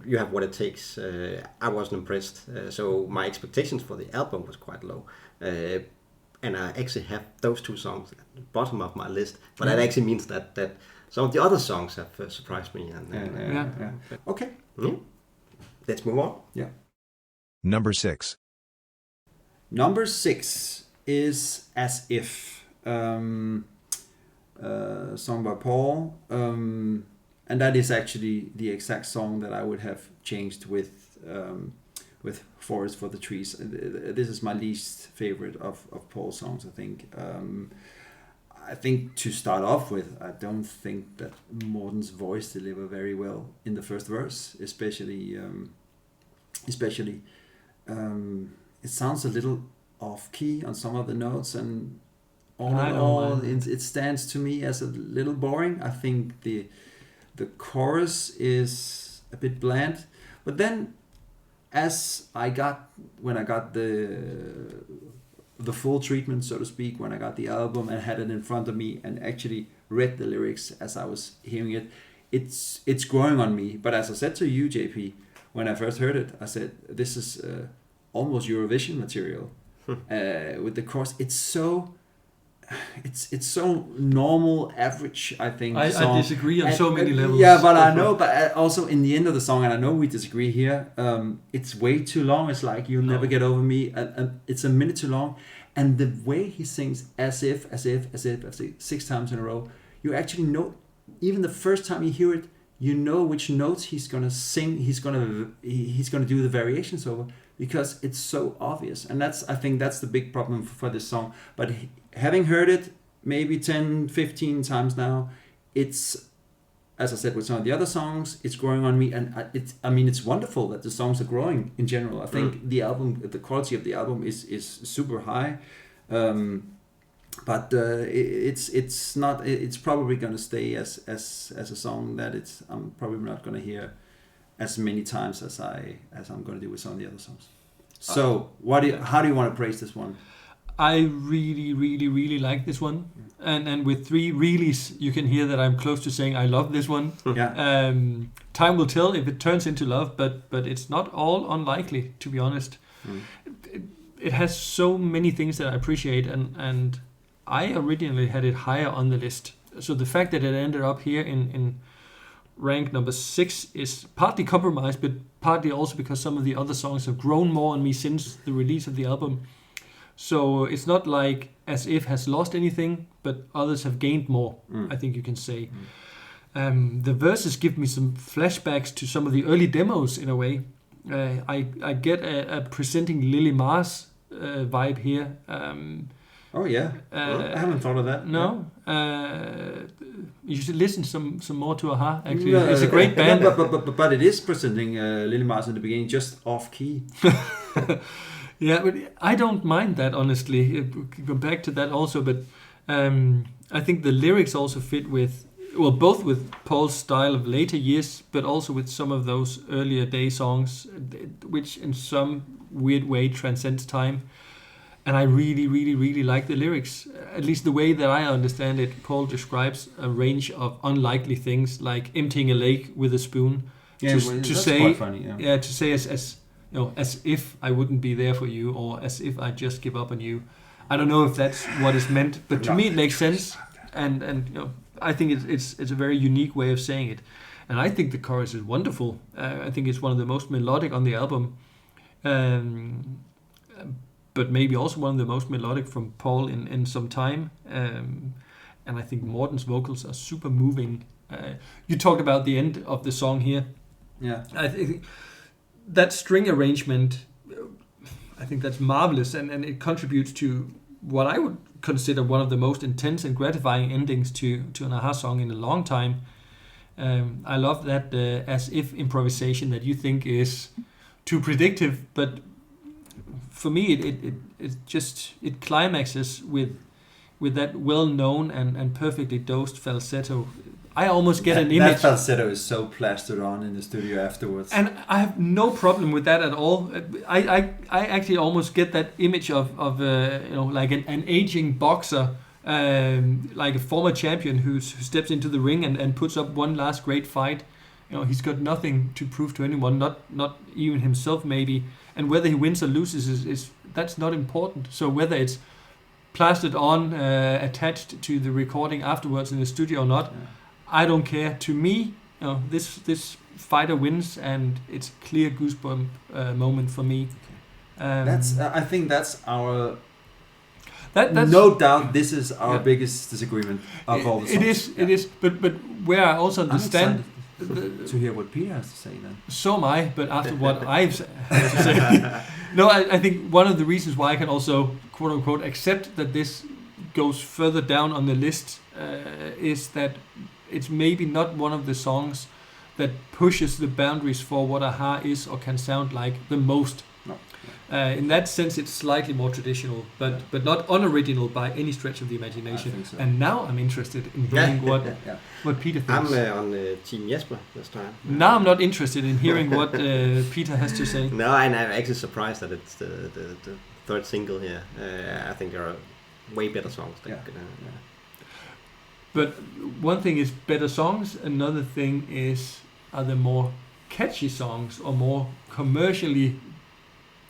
You Have What It Takes. I wasn't impressed, so my expectations for the album was quite low. And I actually have those two songs at the bottom of my list, but that actually means that some of the other songs have surprised me. Okay. Yeah. Let's move on. Yeah. Number 6. Number 6 is As If, song by Paul, and that is actually the exact song that I would have changed with Forest for the Trees. This is my least favorite of Paul's songs, I think. I think to start off with, I don't think that Morten's voice deliver very well in the first verse, especially it sounds a little off key on some of the notes, and all I in don't all, mind it stands to me as a little boring. I think the chorus is a bit bland, but then when I got the full treatment, so to speak, when I got the album and had it in front of me and actually read the lyrics as I was hearing it, it's growing on me. But as I said to you, JP, when I first heard it, I said this is almost Eurovision material. With the chorus, it's so normal, average. I think I disagree on so many levels. Yeah, but I know. But also in the end of the song, and I know we disagree here. It's way too long. It's like You'll Never Get Over Me. It's a minute too long, and the way he sings as if 6 times in a row, you actually know. Even the first time you hear it, you know which notes he's gonna sing. He's gonna do the variations over, because it's so obvious. And I think that's the big problem for this song. But having heard it maybe 10, 15 times now, it's, as I said with some of the other songs, it's growing on me. And it's wonderful that the songs are growing in general. I think the quality of the album is super high. But it's not. It's probably going to stay as a song that I'm probably not going to hear as many times as I'm going to do with some of the other songs. So, how do you want to praise this one? I really, really, really like this one, and with 3 reallys, you can hear that I'm close to saying I love this one. Yeah. Time will tell if it turns into love, but it's not all unlikely, to be honest. It has so many things that I appreciate, and I originally had it higher on the list. So the fact that it ended up here in rank number 6 is partly compromised, but partly also because some of the other songs have grown more on me since the release of the album. So it's not like As If has lost anything, but others have gained more, I think you can say. The verses give me some flashbacks to some of the early demos in a way. I get a presenting Lily Mars vibe here. Oh yeah, I haven't thought of that. No, you should listen some more to Aha. Actually, it's a great band. But it is presenting Lily Mars in the beginning, just off key. Yeah, but I don't mind that, honestly. We can come back to that also, but I think the lyrics also fit with, both with Paul's style of later years, but also with some of those earlier day songs, which in some weird way transcends time. And I really, really, really like the lyrics. At least the way that I understand it, Paul describes a range of unlikely things, like emptying a lake with a spoon. Yeah, to say, quite funny. Yeah, to say as as if I wouldn't be there for you, or as if I just give up on you. I don't know if that's what is meant, but to me it makes sense. And I think it's a very unique way of saying it. And I think the chorus is wonderful. I think it's one of the most melodic on the album. But maybe also one of the most melodic from Paul in some time. And I think Morten's vocals are super moving. You talked about the end of the song here. Yeah. I think that string arrangement, I think that's marvelous, and it contributes to what I would consider one of the most intense and gratifying endings to an Aha song in a long time. I love that as if improvisation that you think is too predictive, but for me it climaxes with that well-known and perfectly dosed falsetto. I almost get an image. That falsetto is so plastered on in the studio afterwards. And I have no problem with that at all. I actually almost get that image of like an aging boxer, like a former champion who steps into the ring and puts up one last great fight. He's got nothing to prove to anyone, not even himself maybe. And whether he wins or loses is that's not important. So whether it's plastered on, attached to the recording afterwards in the studio or not, I don't care. To me, this fighter wins, and it's a clear goosebump moment for me. I think that's our. That's no doubt, this is our biggest disagreement of all the songs. It is. But where I also understand. To hear what Peter has to say then. So am I, but after what I've had to say. No, I think one of the reasons why I can also, quote unquote, accept that this goes further down on the list is that it's maybe not one of the songs that pushes the boundaries for what Aha is or can sound like the most. No. In that sense, it's slightly more traditional, but not unoriginal by any stretch of the imagination. I think so. And now I'm interested in hearing what Peter thinks. I'm on Team Jesper this time. Now I'm not interested in hearing what Peter has to say. No, and I'm actually surprised that it's the third single here. I think there are way better songs. But one thing is better songs. Another thing is, are there more catchy songs or more commercially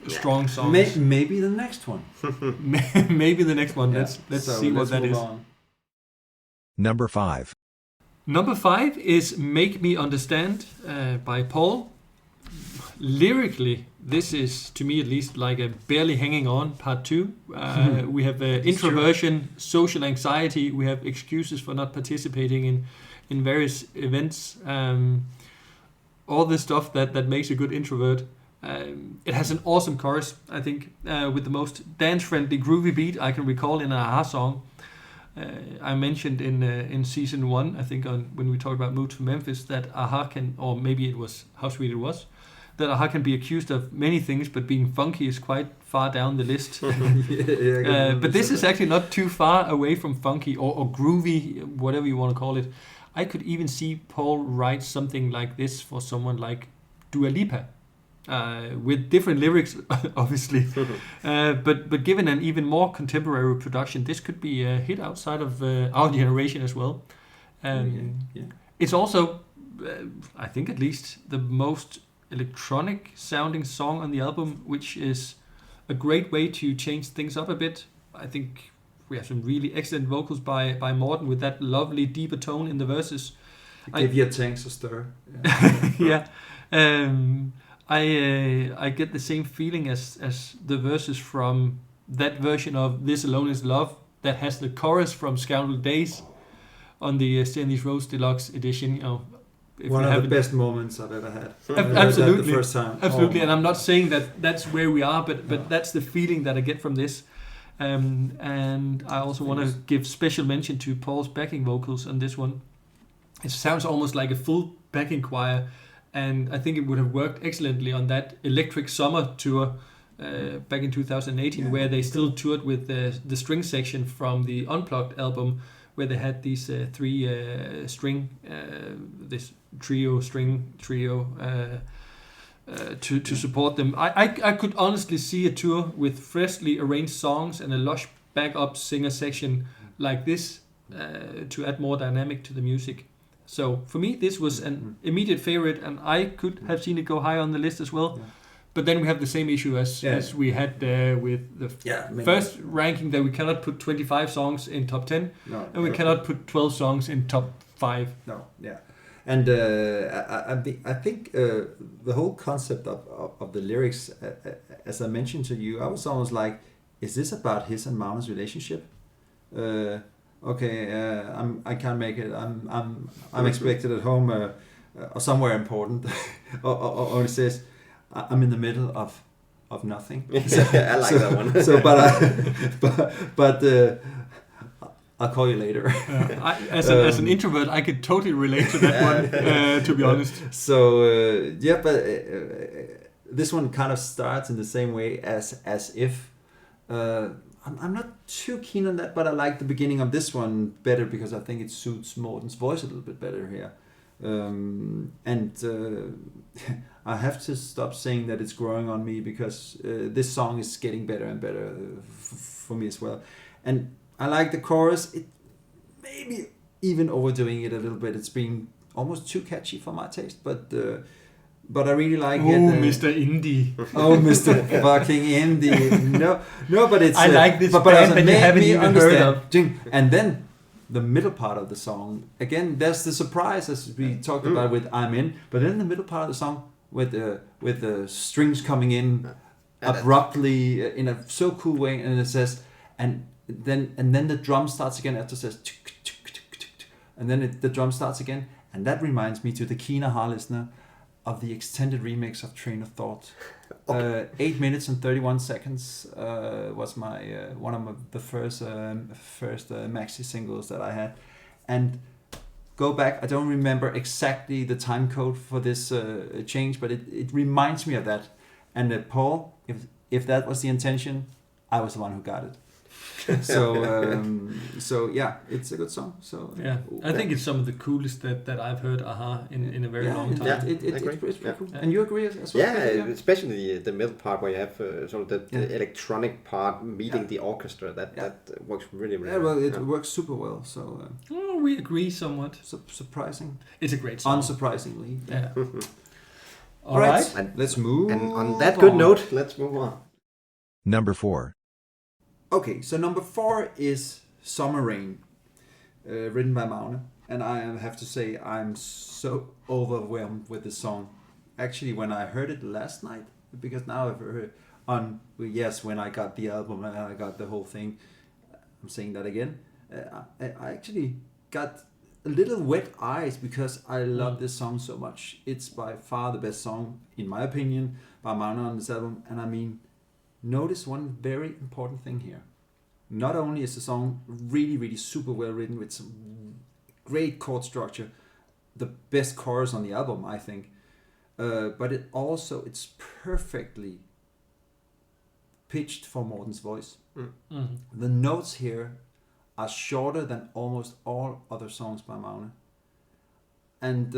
strong songs? Maybe the next one. Maybe the next one. Let's see what that is. Number 5. Number 5 is Make Me Understand by Paul. Lyrically, this is, to me at least, like a Barely Hanging On Part 2. We have introversion, social anxiety. We have excuses for not participating in various events. All this stuff that makes a good introvert. It has an awesome chorus, I think, with the most dance-friendly, groovy beat I can recall in an a-ha song. I mentioned in season 1, I think, when we talked about Mood for Memphis, that a-ha can, or maybe it was How Sweet It Was, that a-ha can be accused of many things, but being funky is quite far down the list. But this is actually not too far away from funky or groovy, whatever you want to call it. I could even see Paul write something like this for someone like Dua Lipa. With different lyrics, obviously, but given an even more contemporary production, this could be a hit outside of our generation as well. It's also, I think at least, the most electronic sounding song on the album, which is a great way to change things up a bit. I think we have some really excellent vocals by Morten with that lovely deeper tone in the verses. Give your tanks a stir. Yeah. I get the same feeling as the verses from that version of This Alone Is Love that has the chorus from Scoundrel Days on the Stay on These Roads Deluxe edition. You know, one of the best moments I've ever had. Absolutely, the first time. Absolutely, and I'm not saying that that's where we are, but that's the feeling that I get from this. And I also want to give special mention to Paul's backing vocals on this one. It sounds almost like a full backing choir. And I think it would have worked excellently on that Electric Summer tour back in 2018, where they still toured with the string section from the Unplugged album, where they had these three string, this string trio to support them. I could honestly see a tour with freshly arranged songs and a lush backup singer section like this to add more dynamic to the music. So for me, this was an immediate favorite, and I could have seen it go higher on the list as well. Yeah. But then we have the same issue as we had with the first ranking, that we cannot put 25 songs in top 10, and we cannot put 12 songs in top 5. No, yeah. And I think the whole concept of the lyrics, as I mentioned to you, I was almost like, is this about his and Magna's relationship? I can't make it. I'm expected at home or somewhere important. or it says, I'm in the middle of nothing. I like that one. So, but I'll call you later. As an introvert, I could totally relate to that one. To be honest. So but this one kind of starts in the same way as if. I'm not too keen on that, but I like the beginning of this one better because I think it suits Morten's voice a little bit better here. I have to stop saying that it's growing on me because this song is getting better and better for me as well. And I like the chorus. It maybe even overdoing it a little bit. It's been almost too catchy for my taste, but I really like it. Oh, Mr. Indie. Oh, Mr. fucking Indie. No, but it's... I like this band that you haven't even heard of. And then the middle part of the song, again, there's the surprise as we talked about with I'm In, but then the middle part of the song with the strings coming in abruptly in a so cool way, and it says, and then the drum starts again after it says, and then the drum starts again, and that reminds me to the keen a-ha listener of the extended remix of Train of Thought. 8 minutes and 31 seconds was my one of the first maxi singles that I had. And go back, I don't remember exactly the time code for this change, but it reminds me of that. And Paul, if that was the intention, I was the one who got it. So yeah, it's a good song. So Yeah, I think it's some of the coolest that I've heard in a very long time. It's pretty cool. Yeah. And you agree as well? Yeah, especially the middle part where you have sort of the electronic part meeting the orchestra. That works really well. Yeah, well, it works super well. So We agree somewhat. surprising. It's a great song. Unsurprisingly. Yeah. All right. And Let's move. And on that good note, let's move on. Number 4. Okay, so number 4 is Summer Rain, written by Magne. And I have to say, I'm so overwhelmed with this song. Actually, when I heard it last night, because now I've heard when I got the album and I got the whole thing, I'm saying that again, I actually got a little wet eyes because I love this song so much. It's by far the best song, in my opinion, by Magne on this album. And I mean, notice one very important thing here. Not only is the song really, really super well written with some great chord structure, the best chorus on the album, I think, but it's perfectly pitched for Morten's voice. Mm-hmm. The notes here are shorter than almost all other songs by Magne. And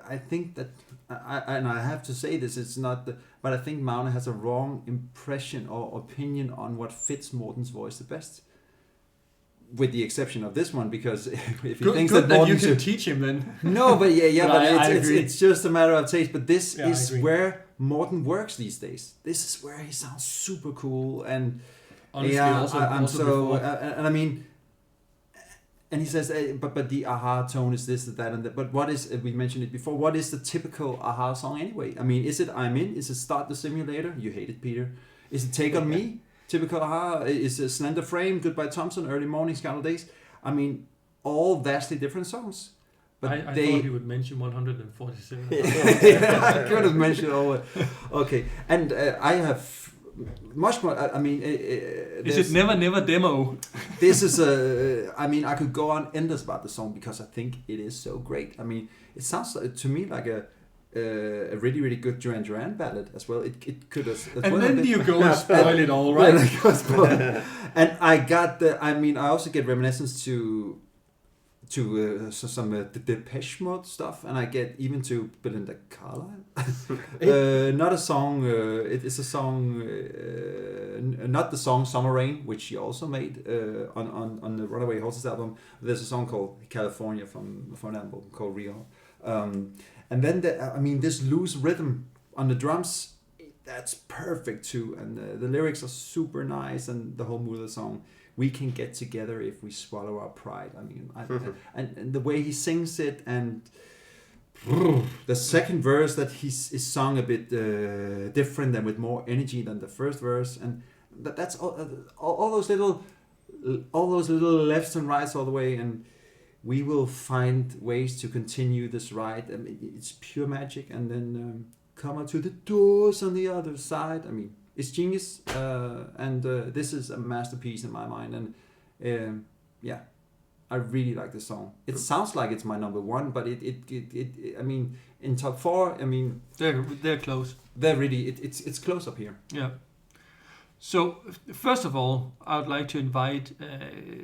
I think that, I have to say this, it's not but I think Magne has a wrong impression or opinion on what fits Morten's voice the best. With the exception of this one, because if he thinks that Morten you can teach him then. No, but yeah, But but I agree. it's just a matter of taste. But this Yeah, is where Morten works these days. This is where he sounds super cool, and Honestly, I'm also so before. and I mean, and he says, but the aha tone is this, that, and that. But what is, we mentioned it before, what is the typical aha song anyway? I mean, is it I'm In? Is it Start the Simulator? You hate it, Peter. Is it Take On Me? Typical aha. Is it Slender Frame? Goodbye Thompson? Early Morning? Scandal Days? I mean, all vastly different songs. But I thought he would mention 147. I could have mentioned all it. Okay, and I have much more. I mean, Is it Never Demo? this is I mean, I could go on endless about the song because I think it is so great. I mean, it sounds to me like a really, really good Duran Duran ballad as well. It could have. And then you go and spoil it all, right? And I got I also get reminiscence to some Depeche Mode stuff, and I get even to Belinda Carlisle. Not a song. It is a song. Not the song "Summer Rain," which she also made on the Runaway Horses album. There's a song called "California" from an album called "Real." And then this loose rhythm on the drums, that's perfect too. And the lyrics are super nice, and the whole mood of the song. We can get together if we swallow our pride. I mean, and the way he sings it, and the second verse that is sung a bit different and with more energy than the first verse, and that's all those little lefts and rights all the way, and we will find ways to continue this ride. I mean, it's pure magic, and then come out to the doors on the other side. I mean, it's genius, and this is a masterpiece in my mind. And I really like this song. It sounds like it's my number one, but it I mean, in top 4, I mean, they're close. They're really it's close up here. Yeah. So, first of all, I would like to invite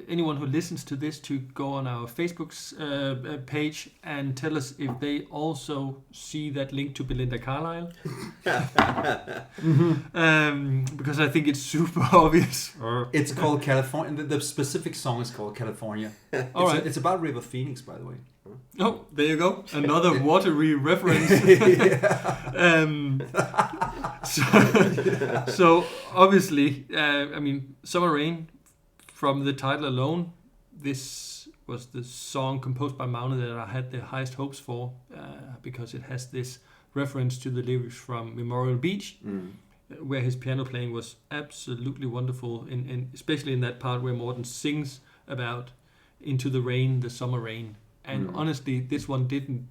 anyone who listens to this to go on our Facebook page and tell us if they also see that link to Belinda Carlisle. Because I think it's super obvious. It's called California. The specific song is called California. All right. It's about River Phoenix, by the way. Oh, there you go. Another watery reference. So obviously, I mean, Summer Rain, from the title alone, this was the song composed by Magne that I had the highest hopes for, because it has this reference to the lyrics from Memorial Beach, where his piano playing was absolutely wonderful, especially in that part where Morten sings about into the rain, the summer rain. And honestly, this one didn't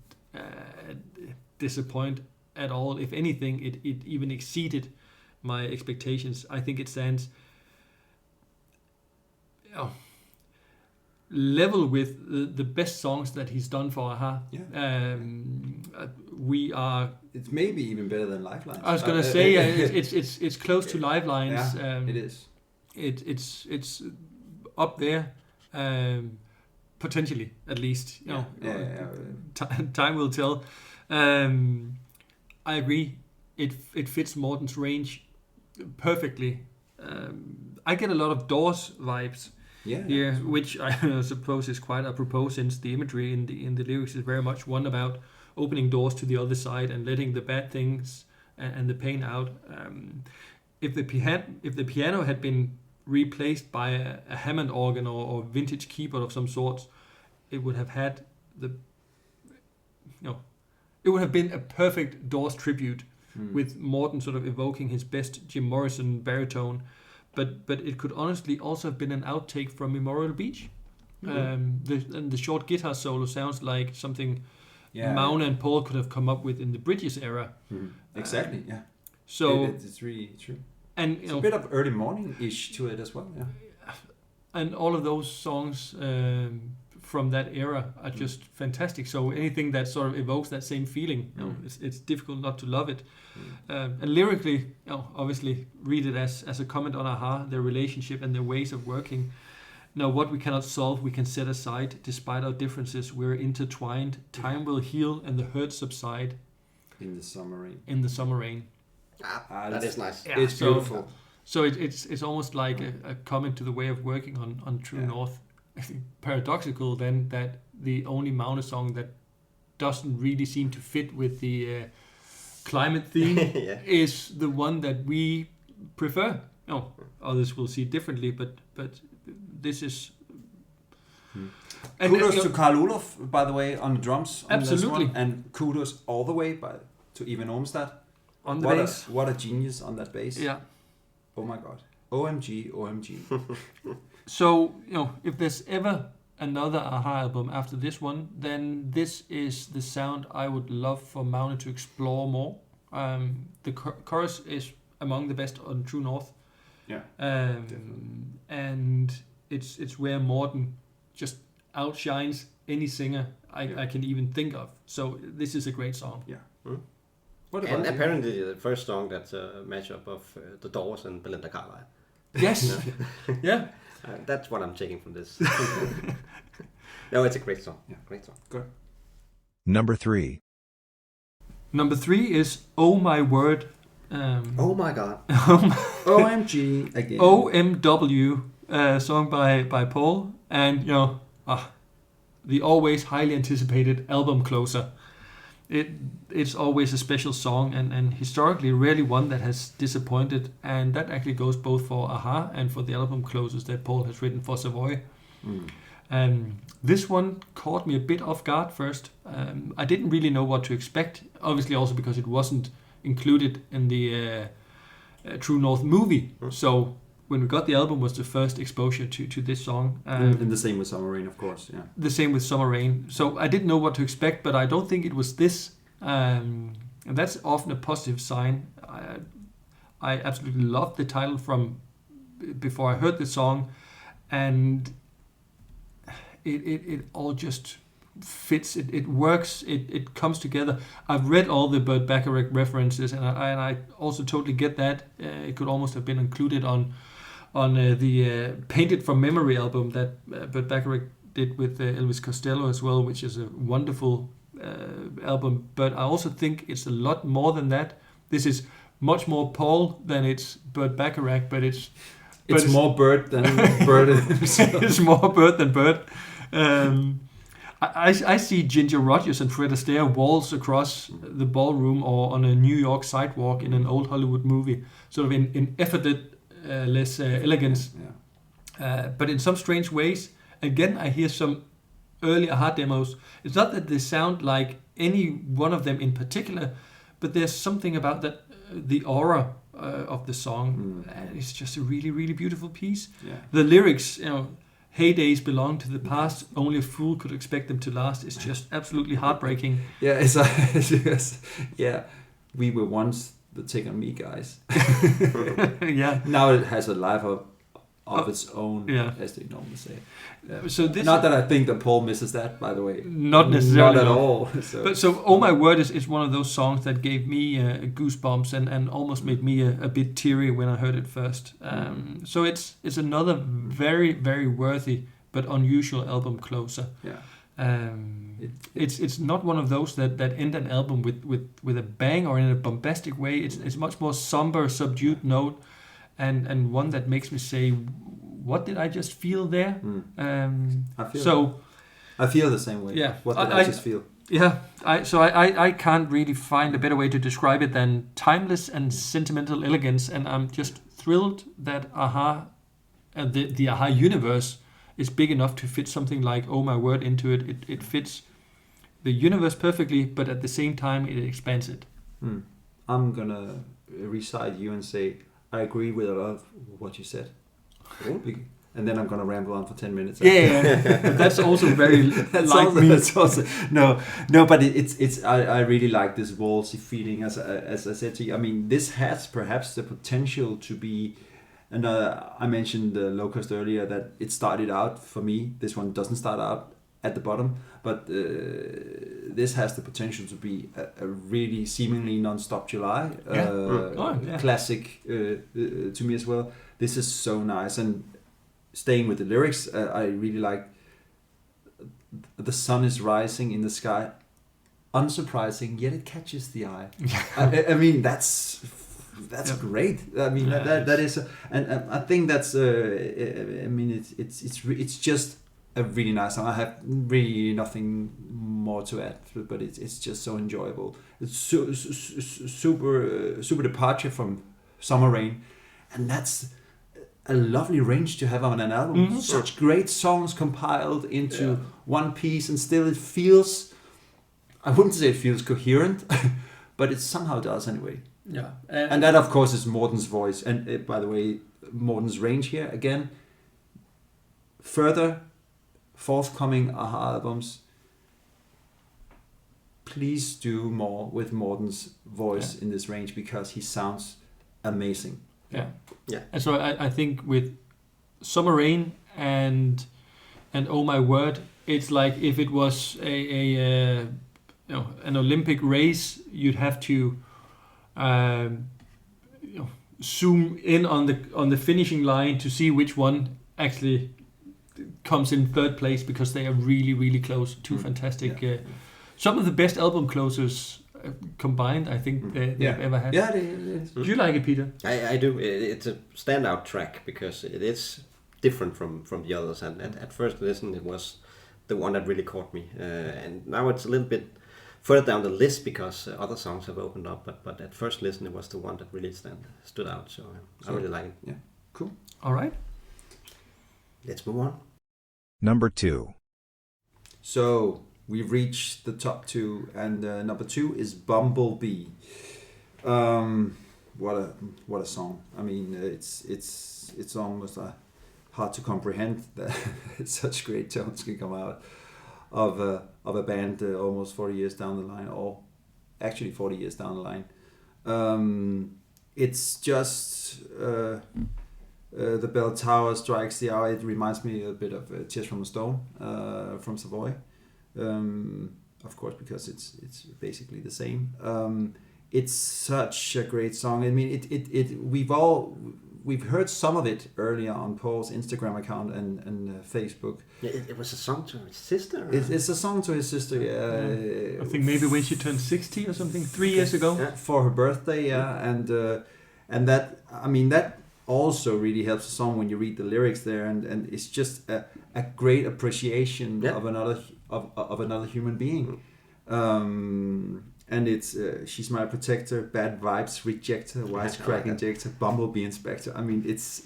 disappoint at all. If anything, it even exceeded my expectations. I think it stands level with the best songs that he's done for Aha. Yeah. We are. It's maybe even better than Lifelines. I was gonna say it's close to Lifelines. Yeah, it is. It's up there, potentially at least. Time will tell. I agree. It fits Morten's range perfectly. I get a lot of Doors vibes here, which I suppose is quite apropos, since the imagery in the lyrics is very much one about opening doors to the other side and letting the bad things and the pain out. If the piano had been replaced by a Hammond organ or vintage keyboard of some sort, it would have had it would have been a perfect Doors tribute, with Morten sort of evoking his best Jim Morrison baritone. But it could honestly also have been an outtake from Memorial Beach. The short guitar solo sounds like something Magne and Paul could have come up with in the Bridges era. Exactly, yeah. So it's really true. And it's a bit of early morning-ish to it as well, yeah. And all of those songs from that era are just fantastic. So anything that sort of evokes that same feeling, it's difficult not to love it. And lyrically, obviously, read it as a comment on Aha, their relationship and their ways of working. Now, what we cannot solve, we can set aside. Despite our differences, we're intertwined. Time will heal and the hurt subside. In the summer rain. In the summer rain. That is nice. Yeah, it's beautiful. So it's almost like a comment to the way of working on True North. Paradoxical then that the only Magne song that doesn't really seem to fit with the climate theme is the one that we prefer. Others will see it differently, but this is. Kudos to Carl Olof, by the way, on the drums. On Absolutely. This one, and kudos all the way to Ivan Ormstad. On the bass. What a genius on that bass. Yeah. Oh my God. OMG. So, if there's ever another Aha album after this one, then this is the sound I would love for Magne to explore more. The chorus is among the best on True North. Yeah, and it's where Morten just outshines any singer I can even think of. So this is a great song. Yeah. And apparently the first song that's a mashup of The Doors and Belinda Carlisle. Yes. Yeah. That's what I'm taking from this. No, it's a great song. Yeah. Great song. Good. Number 3. Number 3 is Oh My Word. Oh my God. OMG again. OMW, song by Paul, and the always highly anticipated album closer. It's always a special song, and historically rarely one that has disappointed, and that actually goes both for Aha and for the album closers that Paul has written for Savoy. This one caught me a bit off guard first. I didn't really know what to expect, obviously also because it wasn't included in the True North movie. So when we got the album was the first exposure to this song. And the same with Summer Rain, of course. Yeah. The same with Summer Rain. So I didn't know what to expect, but I don't think it was this. And that's often a positive sign. I absolutely loved the title from before I heard the song, and it all just fits. It works. It comes together. I've read all the Burt Bacharach references, and I also totally get that. It could almost have been included on the Painted from Memory album that Burt Bacharach did with Elvis Costello as well, which is a wonderful album. But I also think it's a lot more than that. This is much more Paul than it's Burt Bacharach, but it's more Burt than Burt. It's more Burt than Burt. I see Ginger Rogers and Fred Astaire waltz across the ballroom or on a New York sidewalk in an old Hollywood movie, sort of in effortless elegance. But in some strange ways, again, I hear some early Aha demos. It's not that they sound like any one of them in particular, but there's something about that, the aura of the song. It's just a really, really beautiful piece. Yeah. The lyrics, heydays belong to the past, only a fool could expect them to last. It's just absolutely heartbreaking. Yeah, yeah. We were once the Take On Me guys. Yeah. Now it has a life of of its own, yeah. as they normally say. So this Not that I think that Paul misses that, by the way. Not necessarily. Not at no. all. So Oh My Word is one of those songs that gave me goosebumps and almost made me a bit teary when I heard it first. So it's another very, very worthy but unusual album closer. Yeah. It's not one of those that end an album with a bang or in a bombastic way. It's much more somber, subdued note, and one that makes me say, what did I just feel there? I feel the same way. Yeah. What did I just feel? Yeah, I can't really find a better way to describe it than timeless and sentimental elegance, and I'm just thrilled that a-ha, the a-ha universe is big enough to fit something like Oh My Word into it. It fits the universe perfectly, but at the same time it expands it. I'm gonna reside you and say I agree with a lot of what you said. And then I'm gonna ramble on for 10 minutes. Yeah. But that's also very like me. That's also no, but it's I really like this waltzy feeling, as I said to you. I mean, this has perhaps the potential to be another. I mentioned the Locust earlier, that it started out for me. This one doesn't start out at the bottom, but this has the potential to be a really seemingly non-stop July classic to me as well. This is so nice. And staying with the lyrics, I really like the sun is rising in the sky, unsurprising, yet it catches the eye. I mean, that's great. I mean, that is, and I think that's. I mean, it's just a really nice song. I have really nothing more to add, but it's just so enjoyable. It's super departure from Summer Rain, and that's a lovely range to have on an album. Such great songs compiled into one piece, and still it feels, I wouldn't say it feels coherent, but it somehow does anyway. Yeah. And that, of course, is Morten's voice. And by the way, Morten's range here, again, further forthcoming a-ha albums, please do more with Morten's voice in this range, because he sounds amazing. Yeah. And so I think with Summer Rain and Oh My Word, it's like if it was an Olympic race, you'd have to zoom in on the finishing line to see which one actually comes in third place, because they are really, really close. Two fantastic, some of the best album closers combined, I think they've ever had. Yeah, it is. Do you like it, Peter? I do. It's a standout track because it is different from the others. And at first listen, it was the one that really caught me. And now it's a little bit further down the list because other songs have opened up. But at first listen, it was the one that really stood out. So I really like it. Yeah, cool. All right. Let's move on. Number 2. So we've reached the top 2, and number 2 is Bumblebee. What a song! I mean, it's almost hard to comprehend that such great tones can come out of a band almost 40 years down the line, or actually 40 years down the line. It's just the bell tower strikes the hour. It reminds me a bit of Tears from a Stone from Savoy. Of course, because it's basically the same. It's such a great song. I mean, we've heard some of it earlier on Paul's Instagram account and Facebook. It was a song to his sister. It's a song to his sister. I think maybe when she turned 60 or something, 3 years ago. For her birthday. And that, I mean, that also really helps the song when you read the lyrics there, and it's just a great appreciation of another human being. And it's she's my protector, bad vibes rejector, wisecrack injector, bumblebee inspector. I mean, it's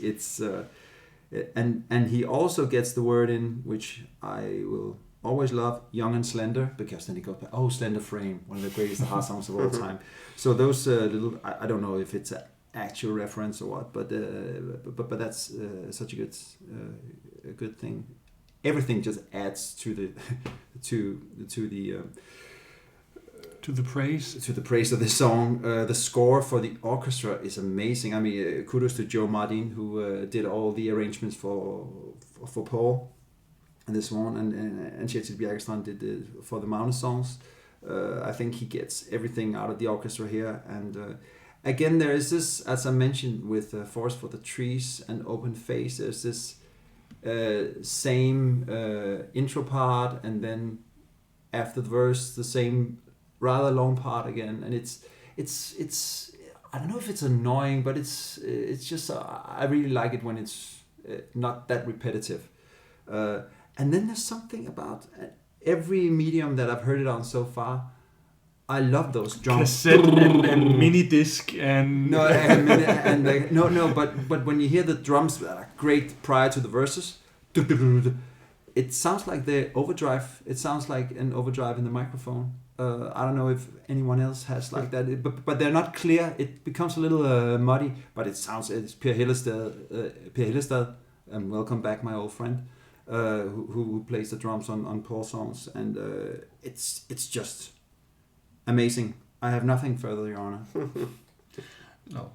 and he also gets the word in, which I will always love, young and slender, because then he goes, oh, Slender Frame, one of the greatest a-ha songs of all time. So those little, I don't know if it's an actual reference or what, but that's such a good thing. Everything just adds to the To the praise of this song. The score for the orchestra is amazing. I mean, kudos to Joe Mardin, who did all the arrangements for Paul and this one, and Kjetil Bjerkestrand did for the Magne songs. I think he gets everything out of the orchestra here. And again, there is this, as I mentioned, with Forest for the Trees and Open Face, there's this same intro part, and then after the verse, the same rather long part again. And it's I don't know if it's annoying, but it's just I really like it when it's not that repetitive. And then there's something about every medium that I've heard it on so far. I love those drums. Cassette and mini disc and but when you hear the drums that are great prior to the verses, it sounds like the overdrive. It sounds like an overdrive in the microphone. I don't know if anyone else has like that, but they're not clear. It becomes a little muddy, but it sounds. It's Per Hillestad, and welcome back, my old friend, who plays the drums on Paul songs, and it's just amazing. I have nothing further, Your Honor. No.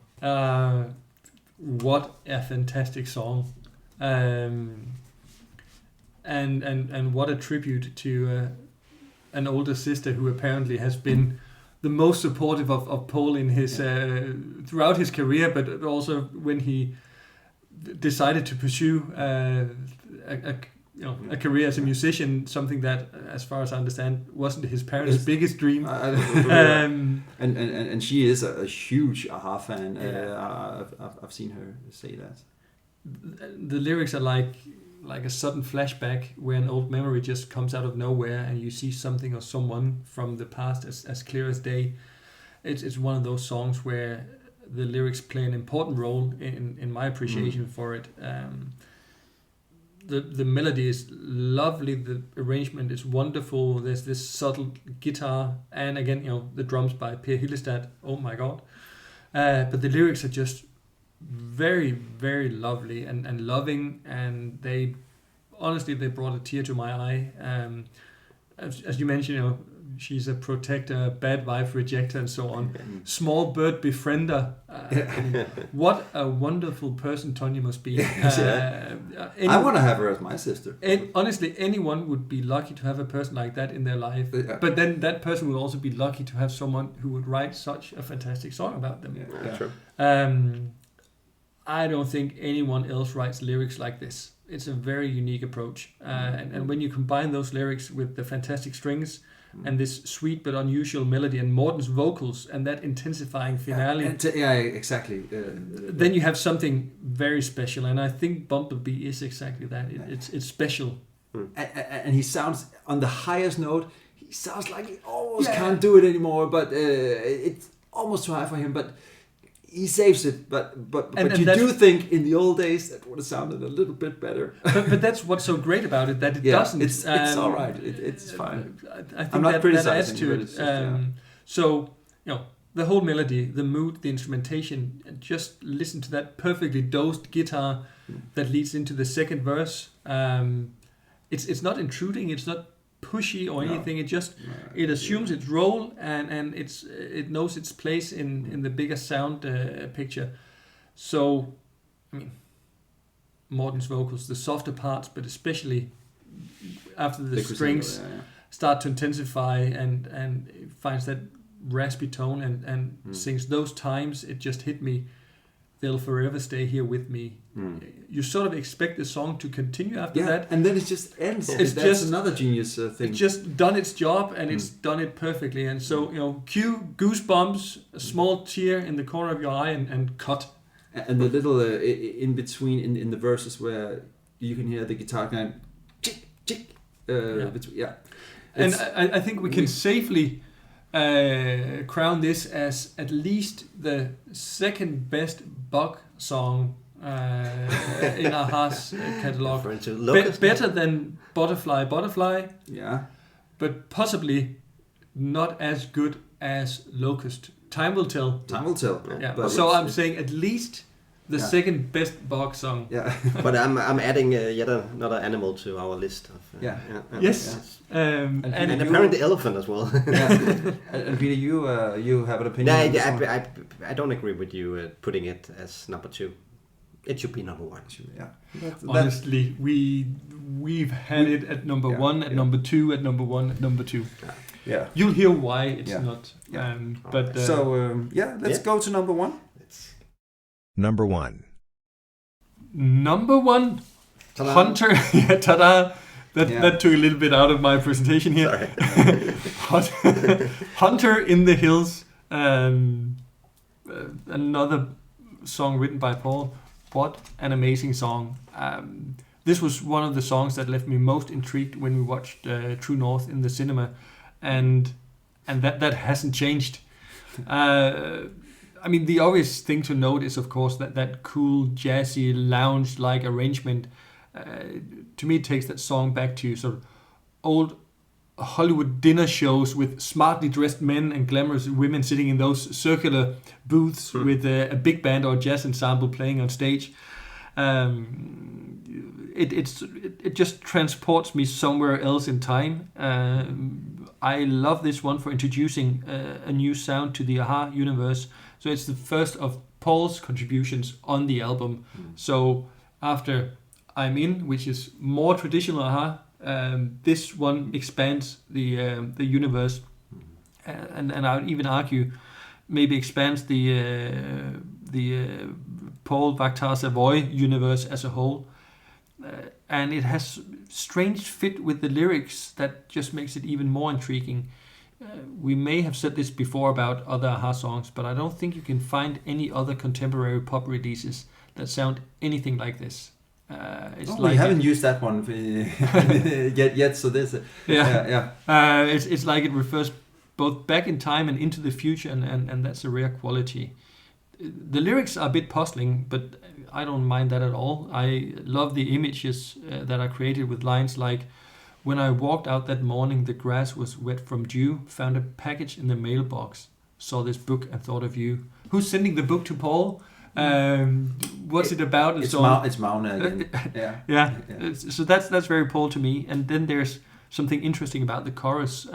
What a fantastic song, and what a tribute to an older sister who apparently has been the most supportive of Paul in his throughout his career, but also when he decided to pursue a career as a musician, something that, as far as I understand, wasn't his parents' biggest dream. And she is a huge a-ha fan. I've seen her say that. The lyrics are like a sudden flashback where an old memory just comes out of nowhere, and you see something or someone from the past as clear as day. It's one of those songs where the lyrics play an important role in my appreciation for it. The melody is lovely, the arrangement is wonderful. There's this subtle guitar, and again, the drums by Per Hillestad. Oh my God! But the lyrics are just very, very lovely and loving, and they honestly brought a tear to my eye. As you mentioned, she's a protector, bad wife rejecter, and so on. Small bird befriender. What a wonderful person Tonje must be. I want to have her as my sister. Honestly, anyone would be lucky to have a person like that in their life. But then that person would also be lucky to have someone who would write such a fantastic song about them. True. I don't think anyone else writes lyrics like this. It's a very unique approach. And when you combine those lyrics with the fantastic strings and this sweet but unusual melody and Morten's vocals and that intensifying finale. Exactly. Then you have something very special. And I think Bumblebee is exactly that. It's special. And he sounds, on the highest note, he sounds like he almost can't do it anymore, but it's almost too high for him. But he saves it, but you do think in the old days that would have sounded a little bit better. but that's what's so great about it, that it doesn't. It's all right. It's fine. I think I'm not criticizing, that adds to it. So the whole melody, the mood, the instrumentation, and just listen to that perfectly dosed guitar that leads into the second verse. It's not intruding. It's not pushy or anything. It assumes its role and it knows its place in the bigger sound picture. So, I mean, Morten's vocals, the softer parts, but especially after the strings start to intensify and it finds that raspy tone and sings those times, it just hit me. They'll forever stay here with me. You sort of expect the song to continue after that. And then it just ends. That's just another genius thing. It's just done its job, and it's done it perfectly. And so, cue goosebumps, a small tear in the corner of your eye, and cut. And the little in between in the verses where you can hear the guitar going, chick, chick. And I think we can safely crown this as at least the second best Bach song in a-ha's catalogue. Better than Butterfly, Butterfly. Yeah. But possibly not as good as Locust. Time will tell. Time will tell. Yeah. So I'm saying at least The second best Bach song. Yeah. But I'm adding yet another animal to our list. Of, Yes. And you- apparently elephant as well. And Peter, you have an opinion? No, on this one? I don't agree with you putting it as number 2. It should be number 1. Yeah. Honestly, we've had it at number 1, at number 2, at number 1, at number 2. Yeah. You'll hear why it's not. Yeah. But Let's go to number 1. Number 1. Number 1, Ta-da. Hunter. Yeah, ta-da. That took a little bit out of my presentation here. Hunter in the Hills. Another song written by Paul. What an amazing song. This was one of the songs that left me most intrigued when we watched True North in the cinema. And that hasn't changed. I mean, the obvious thing to note is, of course, that cool, jazzy, lounge-like arrangement. To me, it takes that song back to sort of old Hollywood dinner shows with smartly dressed men and glamorous women sitting in those circular booths with a big band or jazz ensemble playing on stage. It just transports me somewhere else in time. I love this one for introducing a new sound to the a-ha universe. So it's the first of Paul's contributions on the album. So after I'm In, which is more traditional a-ha, this one expands the universe, and I would even argue maybe expands the Paul Vaktar Savoy universe as a whole. And it has strange fit with the lyrics that just makes it even more intriguing. We may have said this before about other a-ha songs, but I don't think you can find any other contemporary pop releases that sound anything like this. We haven't used that one yet. So this, it's like it refers both back in time and into the future, and that's a rare quality. The lyrics are a bit puzzling, but I don't mind that at all. I love the images that are created with lines like, "When I walked out that morning, the grass was wet from dew, found a package in the mailbox, saw this book and thought of you." Who's sending the book to Paul? What's it about? And It's Maune again. Yeah. So that's very Paul to me. And then there's something interesting about the chorus.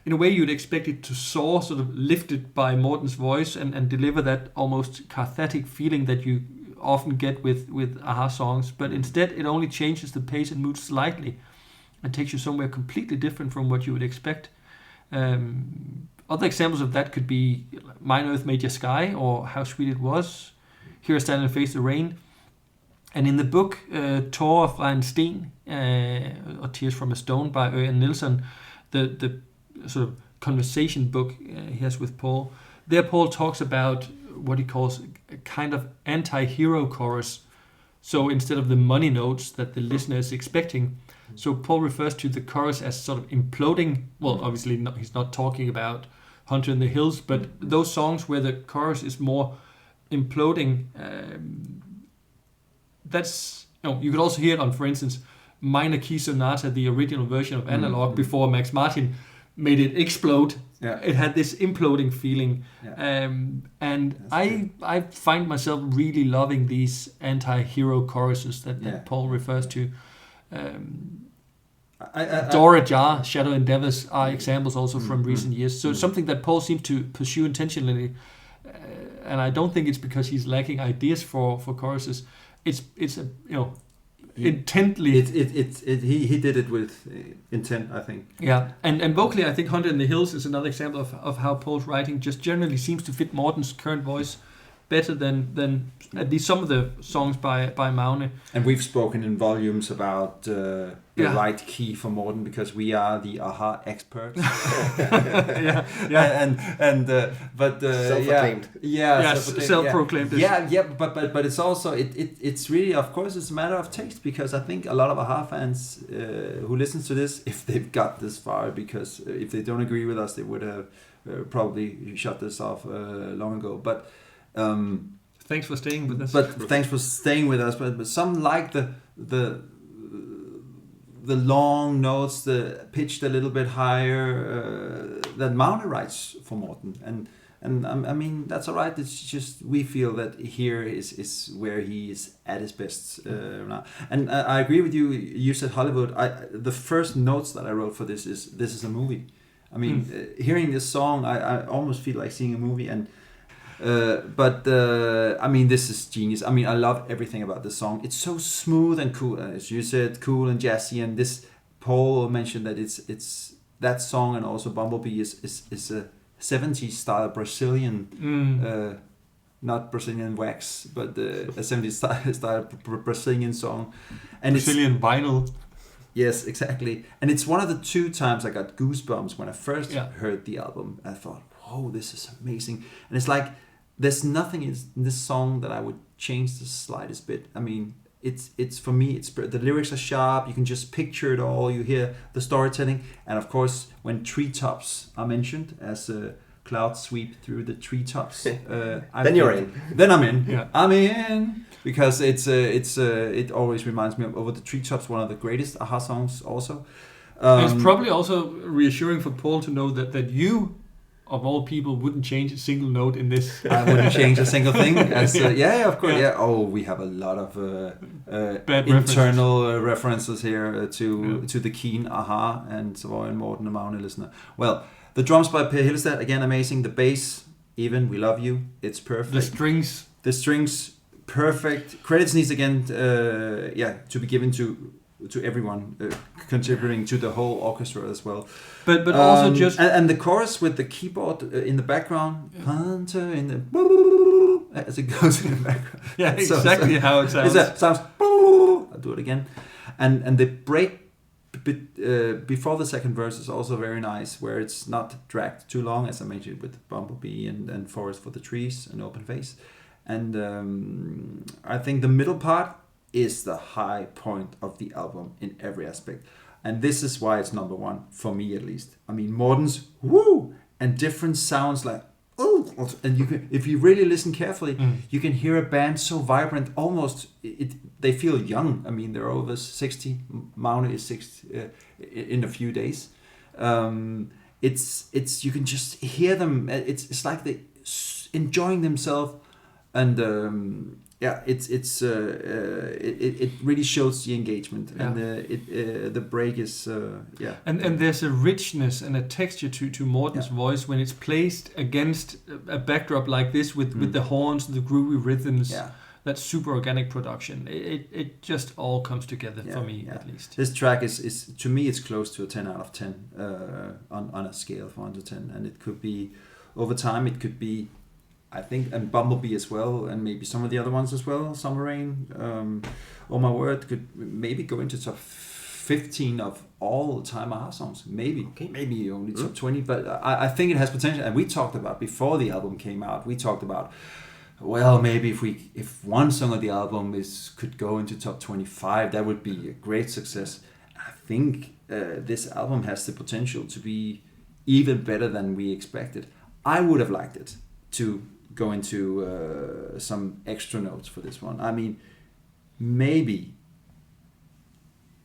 In a way, you'd expect it to soar, sort of lifted by Morten's voice, and deliver that almost cathartic feeling that you often get with a-ha songs. But instead, it only changes the pace and mood slightly and takes you somewhere completely different from what you would expect. Other examples of that could be Mine Earth Major Sky or How Sweet It Was, Here I Stand and Face the Rain. And in the book Tårer fra en sten, or Tears from a Stone by Ørjan Nilsson, the sort of conversation book he has with Paul, there Paul talks about what he calls a kind of anti-hero chorus. So instead of the money notes that the listener is expecting, so Paul refers to the chorus as sort of imploding. Well, obviously he's not talking about Hunter in the Hills, but those songs where the chorus is more imploding, you could also hear it on, for instance, Minor Key Sonata, the original version of Analog, before Max Martin made it explode. Yeah. It had this imploding feeling. Yeah. And I find myself really loving these anti-hero choruses that Paul refers to. Dora Jar, Shadow Endeavors are examples also from recent years. So it's something that Paul seems to pursue intentionally. And I don't think it's because he's lacking ideas for choruses. It's intently. He did it with intent, I think. Yeah, and vocally, I think Hunter in the Hills is another example of how Paul's writing just generally seems to fit Morten's current voice better than at least some of the songs by Maune. And we've spoken in volumes about the right key for Morten, because we are the a-ha experts. Self-proclaimed. Self-proclaimed. But it's also it's really, of course, it's a matter of taste, because I think a lot of a-ha fans who listen to this, if they've got this far, because if they don't agree with us, they would have probably shut this off long ago. But thanks for staying with us. But some like the long notes, the pitched a little bit higher, that Maune writes for Morten, And I mean, that's all right. It's just we feel that here is where he is at his best now. And I agree with you. You said Hollywood. The first notes that I wrote for this is a movie. I mean, hearing this song, I almost feel like seeing a movie. And I mean, this is genius. I mean, I love everything about this song. It's so smooth and cool, as you said, cool and jazzy. And this, Paul mentioned that it's that song, and also Bumblebee is a 70s style Brazilian, not Brazilian wax, but a 70s style Brazilian song, and Brazilian vinyl. Yes, exactly. And it's one of the 2 times I got goosebumps when I first heard the album. I thought, whoa, this is amazing. And it's like, there's nothing in this song that I would change the slightest bit. I mean, it's for me, the lyrics are sharp. You can just picture it all. You hear the storytelling. And of course, when treetops are mentioned as clouds sweep through the treetops, then you're in. Then I'm in. Yeah. I'm in. Because it always reminds me of Over the Treetops, one of the greatest Aha songs also. It's probably also reassuring for Paul to know that you, of all people, wouldn't change a single note in this. I wouldn't change a single thing. Of course. Yeah. Oh, we have a lot of internal references here to the keen Aha and så var en Morten og Magne listener. Well, the drums by Per Hillestad, again amazing. The bass, even We Love You, it's perfect. The strings, perfect. Credits needs again, to be given to everyone contributing to the whole orchestra as well. But also just and the chorus with the keyboard in the background, Hunter in the as it goes in the background. Yeah, exactly how it sounds. It sounds. I'll do it again, and the break before the second verse is also very nice, where it's not dragged too long, as I mentioned with Bumblebee and Forest for the Trees and Open Face, and I think the middle part is the high point of the album in every aspect. And this is why it's number 1, for me at least. I mean, Morten's woo! And different sounds like, oh! And you can, if you really listen carefully, you can hear a band so vibrant, almost, they feel young. I mean, they're over 60. Magne is 60 in a few days. It's you can just hear them. It's like they enjoying themselves. And it really shows the engagement, and the break is And there's a richness and a texture to Morten's voice when it's placed against a backdrop like this with the horns, the groovy rhythms. Yeah. That super organic production. It just all comes together for me at least. This track is to me it's close to a 10 out of 10 on a scale of 1 to 10, and it could be over time. It could be, I think, and Bumblebee as well, and maybe some of the other ones as well. Summer Rain, Oh My Word could maybe go into top 15 of all time Aha songs. Maybe, maybe only top 20, but I think it has potential. And we talked about before the album came out. We talked about, well, maybe if one song of the album could go into top 25, that would be a great success. I think this album has the potential to be even better than we expected. I would have liked it to go into some extra notes for this one. I mean, maybe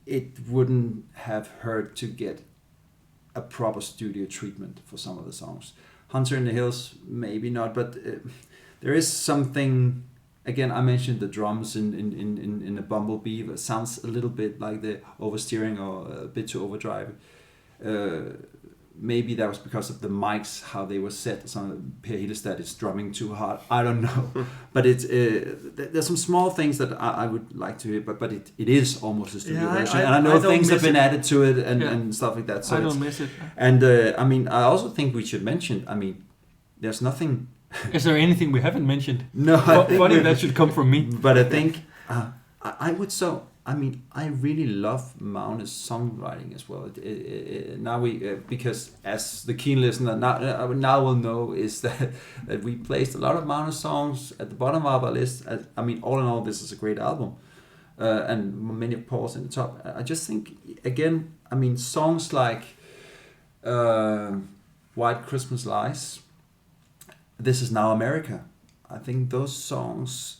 it wouldn't have hurt to get a proper studio treatment for some of the songs. Hunter in the Hills, maybe not, but there is something. Again, I mentioned the drums in the Bumblebee. It sounds a little bit like the oversteering or a bit too overdrive. Maybe that was because of the mics, how they were set. Some Per Hillestad is drumming too hard. I don't know, but it's there's some small things that I would like to hear. But it is almost a studio version, and I know things have been added to it and stuff like that. So I don't miss it. And I mean, I also think we should mention. I mean, there's nothing. Is there anything we haven't mentioned? No, funny that should come from me. But I think I would so. I mean, I really love Magne's songwriting as well. Now because as the keen listener now will know is that we placed a lot of Magne songs at the bottom of our list. I mean, all in all, this is a great album, and many of Paul's in the top. I just think again, I mean, songs like White Christmas Lies, This Is Now America. I think those songs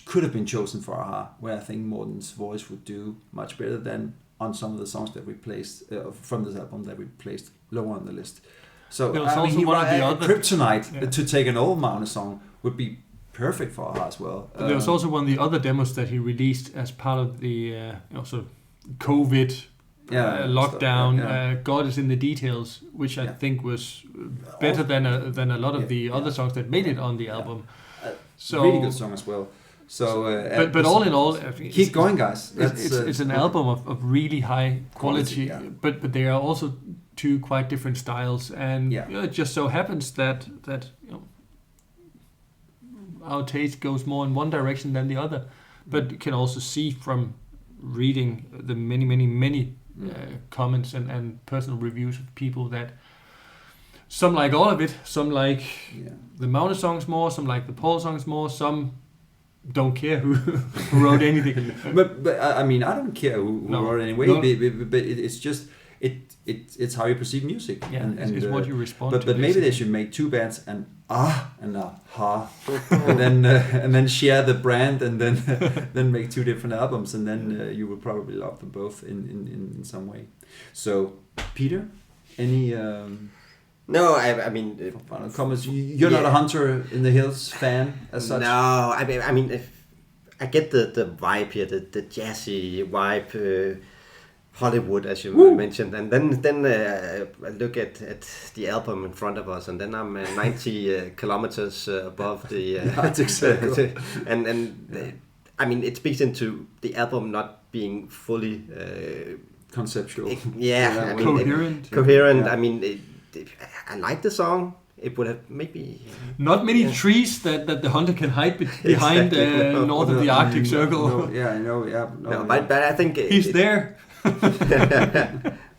could have been chosen for Aha, where I think Morten's voice would do much better than on some of the songs that we placed from this album that we placed lower on the list. So There was I mean, also he one of the wrote other- Kryptonite to take an old Magne song would be perfect for AHA as well. But there was also one of the other demos that he released as part of the also COVID lockdown. stuff, yeah. God is in the details, which I Yeah. think was better than a lot of the other songs that made it on the album. So really good song as well. So, but all in all, I think keep going, guys. It's an album of really high quality, yeah. but they are also two quite different styles, and Yeah. it just so happens that our taste goes more in one direction than the other. But you can also see from reading the many comments and personal reviews of people that some like all of it, some like the Magne songs more, some like the Paul songs more, some don't care who wrote anything. but I mean, I don't care who wrote it anyway. No. But it's just it's how you perceive music. Yeah, it's what you respond but to. But maybe they should make two bands and ha, and then share the brand and then then make two different albums, and then you will probably love them both in some way. So Peter, any No, I mean, final comments? You're not a Hunter in the Hills fan as such. No, I mean, I get the vibe here, the jazzy vibe, Hollywood, as you mentioned, and then I look at the album in front of us, and then I'm 90 kilometers above the Arctic Circle, and I mean, it speaks into the album not being fully conceptual. I mean, coherent. Coherent. Yeah. I mean, I like the song. It would have maybe not many trees that the hunter can hide behind Exactly. north of the Arctic Circle. No, yeah, I know. Yeah, no, but I think He's there.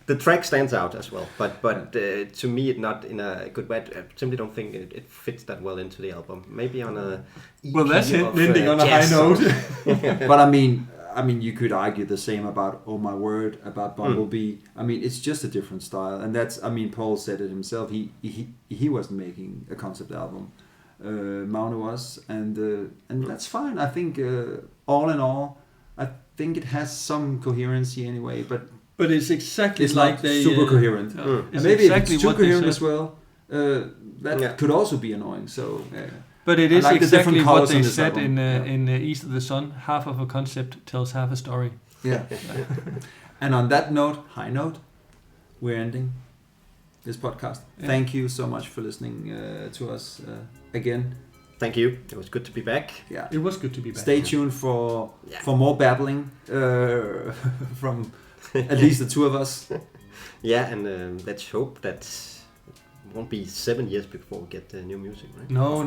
The track stands out as well, but to me, it not in a good way. I simply don't think it fits that well into the album. Maybe on a EP Well, that's of, ending on a high jazz note. songs. But I mean, you could argue the same about Oh My Word, about Bumblebee. I mean, it's just a different style, and that's. I mean, Paul said it himself. He wasn't making a concept album. Magne was, and that's fine. I think all in all, I think it has some coherency anyway, But it's exactly it's like not they super coherent. It's And maybe exactly if it's too what they coherent said. as well, that could also be annoying. So. But it I is like the different exactly what colours they on this said album. in East of the Sun. Half of a concept tells half a story. Yeah. And on that note, high note, we're ending this podcast. Yeah. Thank you so much for listening to us again. Thank you. It was good to be back. Yeah. It was good to be back. Stay tuned for more babbling from at least the two of us. Yeah, and let's hope that it won't be 7 years before we get new music, right? No.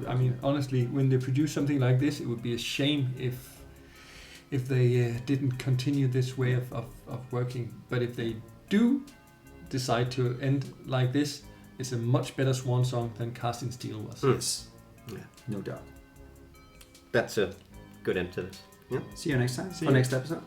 I mean, honestly, when they produce something like this, it would be a shame if they didn't continue this way of working. But if they do decide to end like this, it's a much better swan song than Casting Steel was. Yes. Yeah. No doubt. That's a good end to this. Yeah. See you next time See for you. next episode.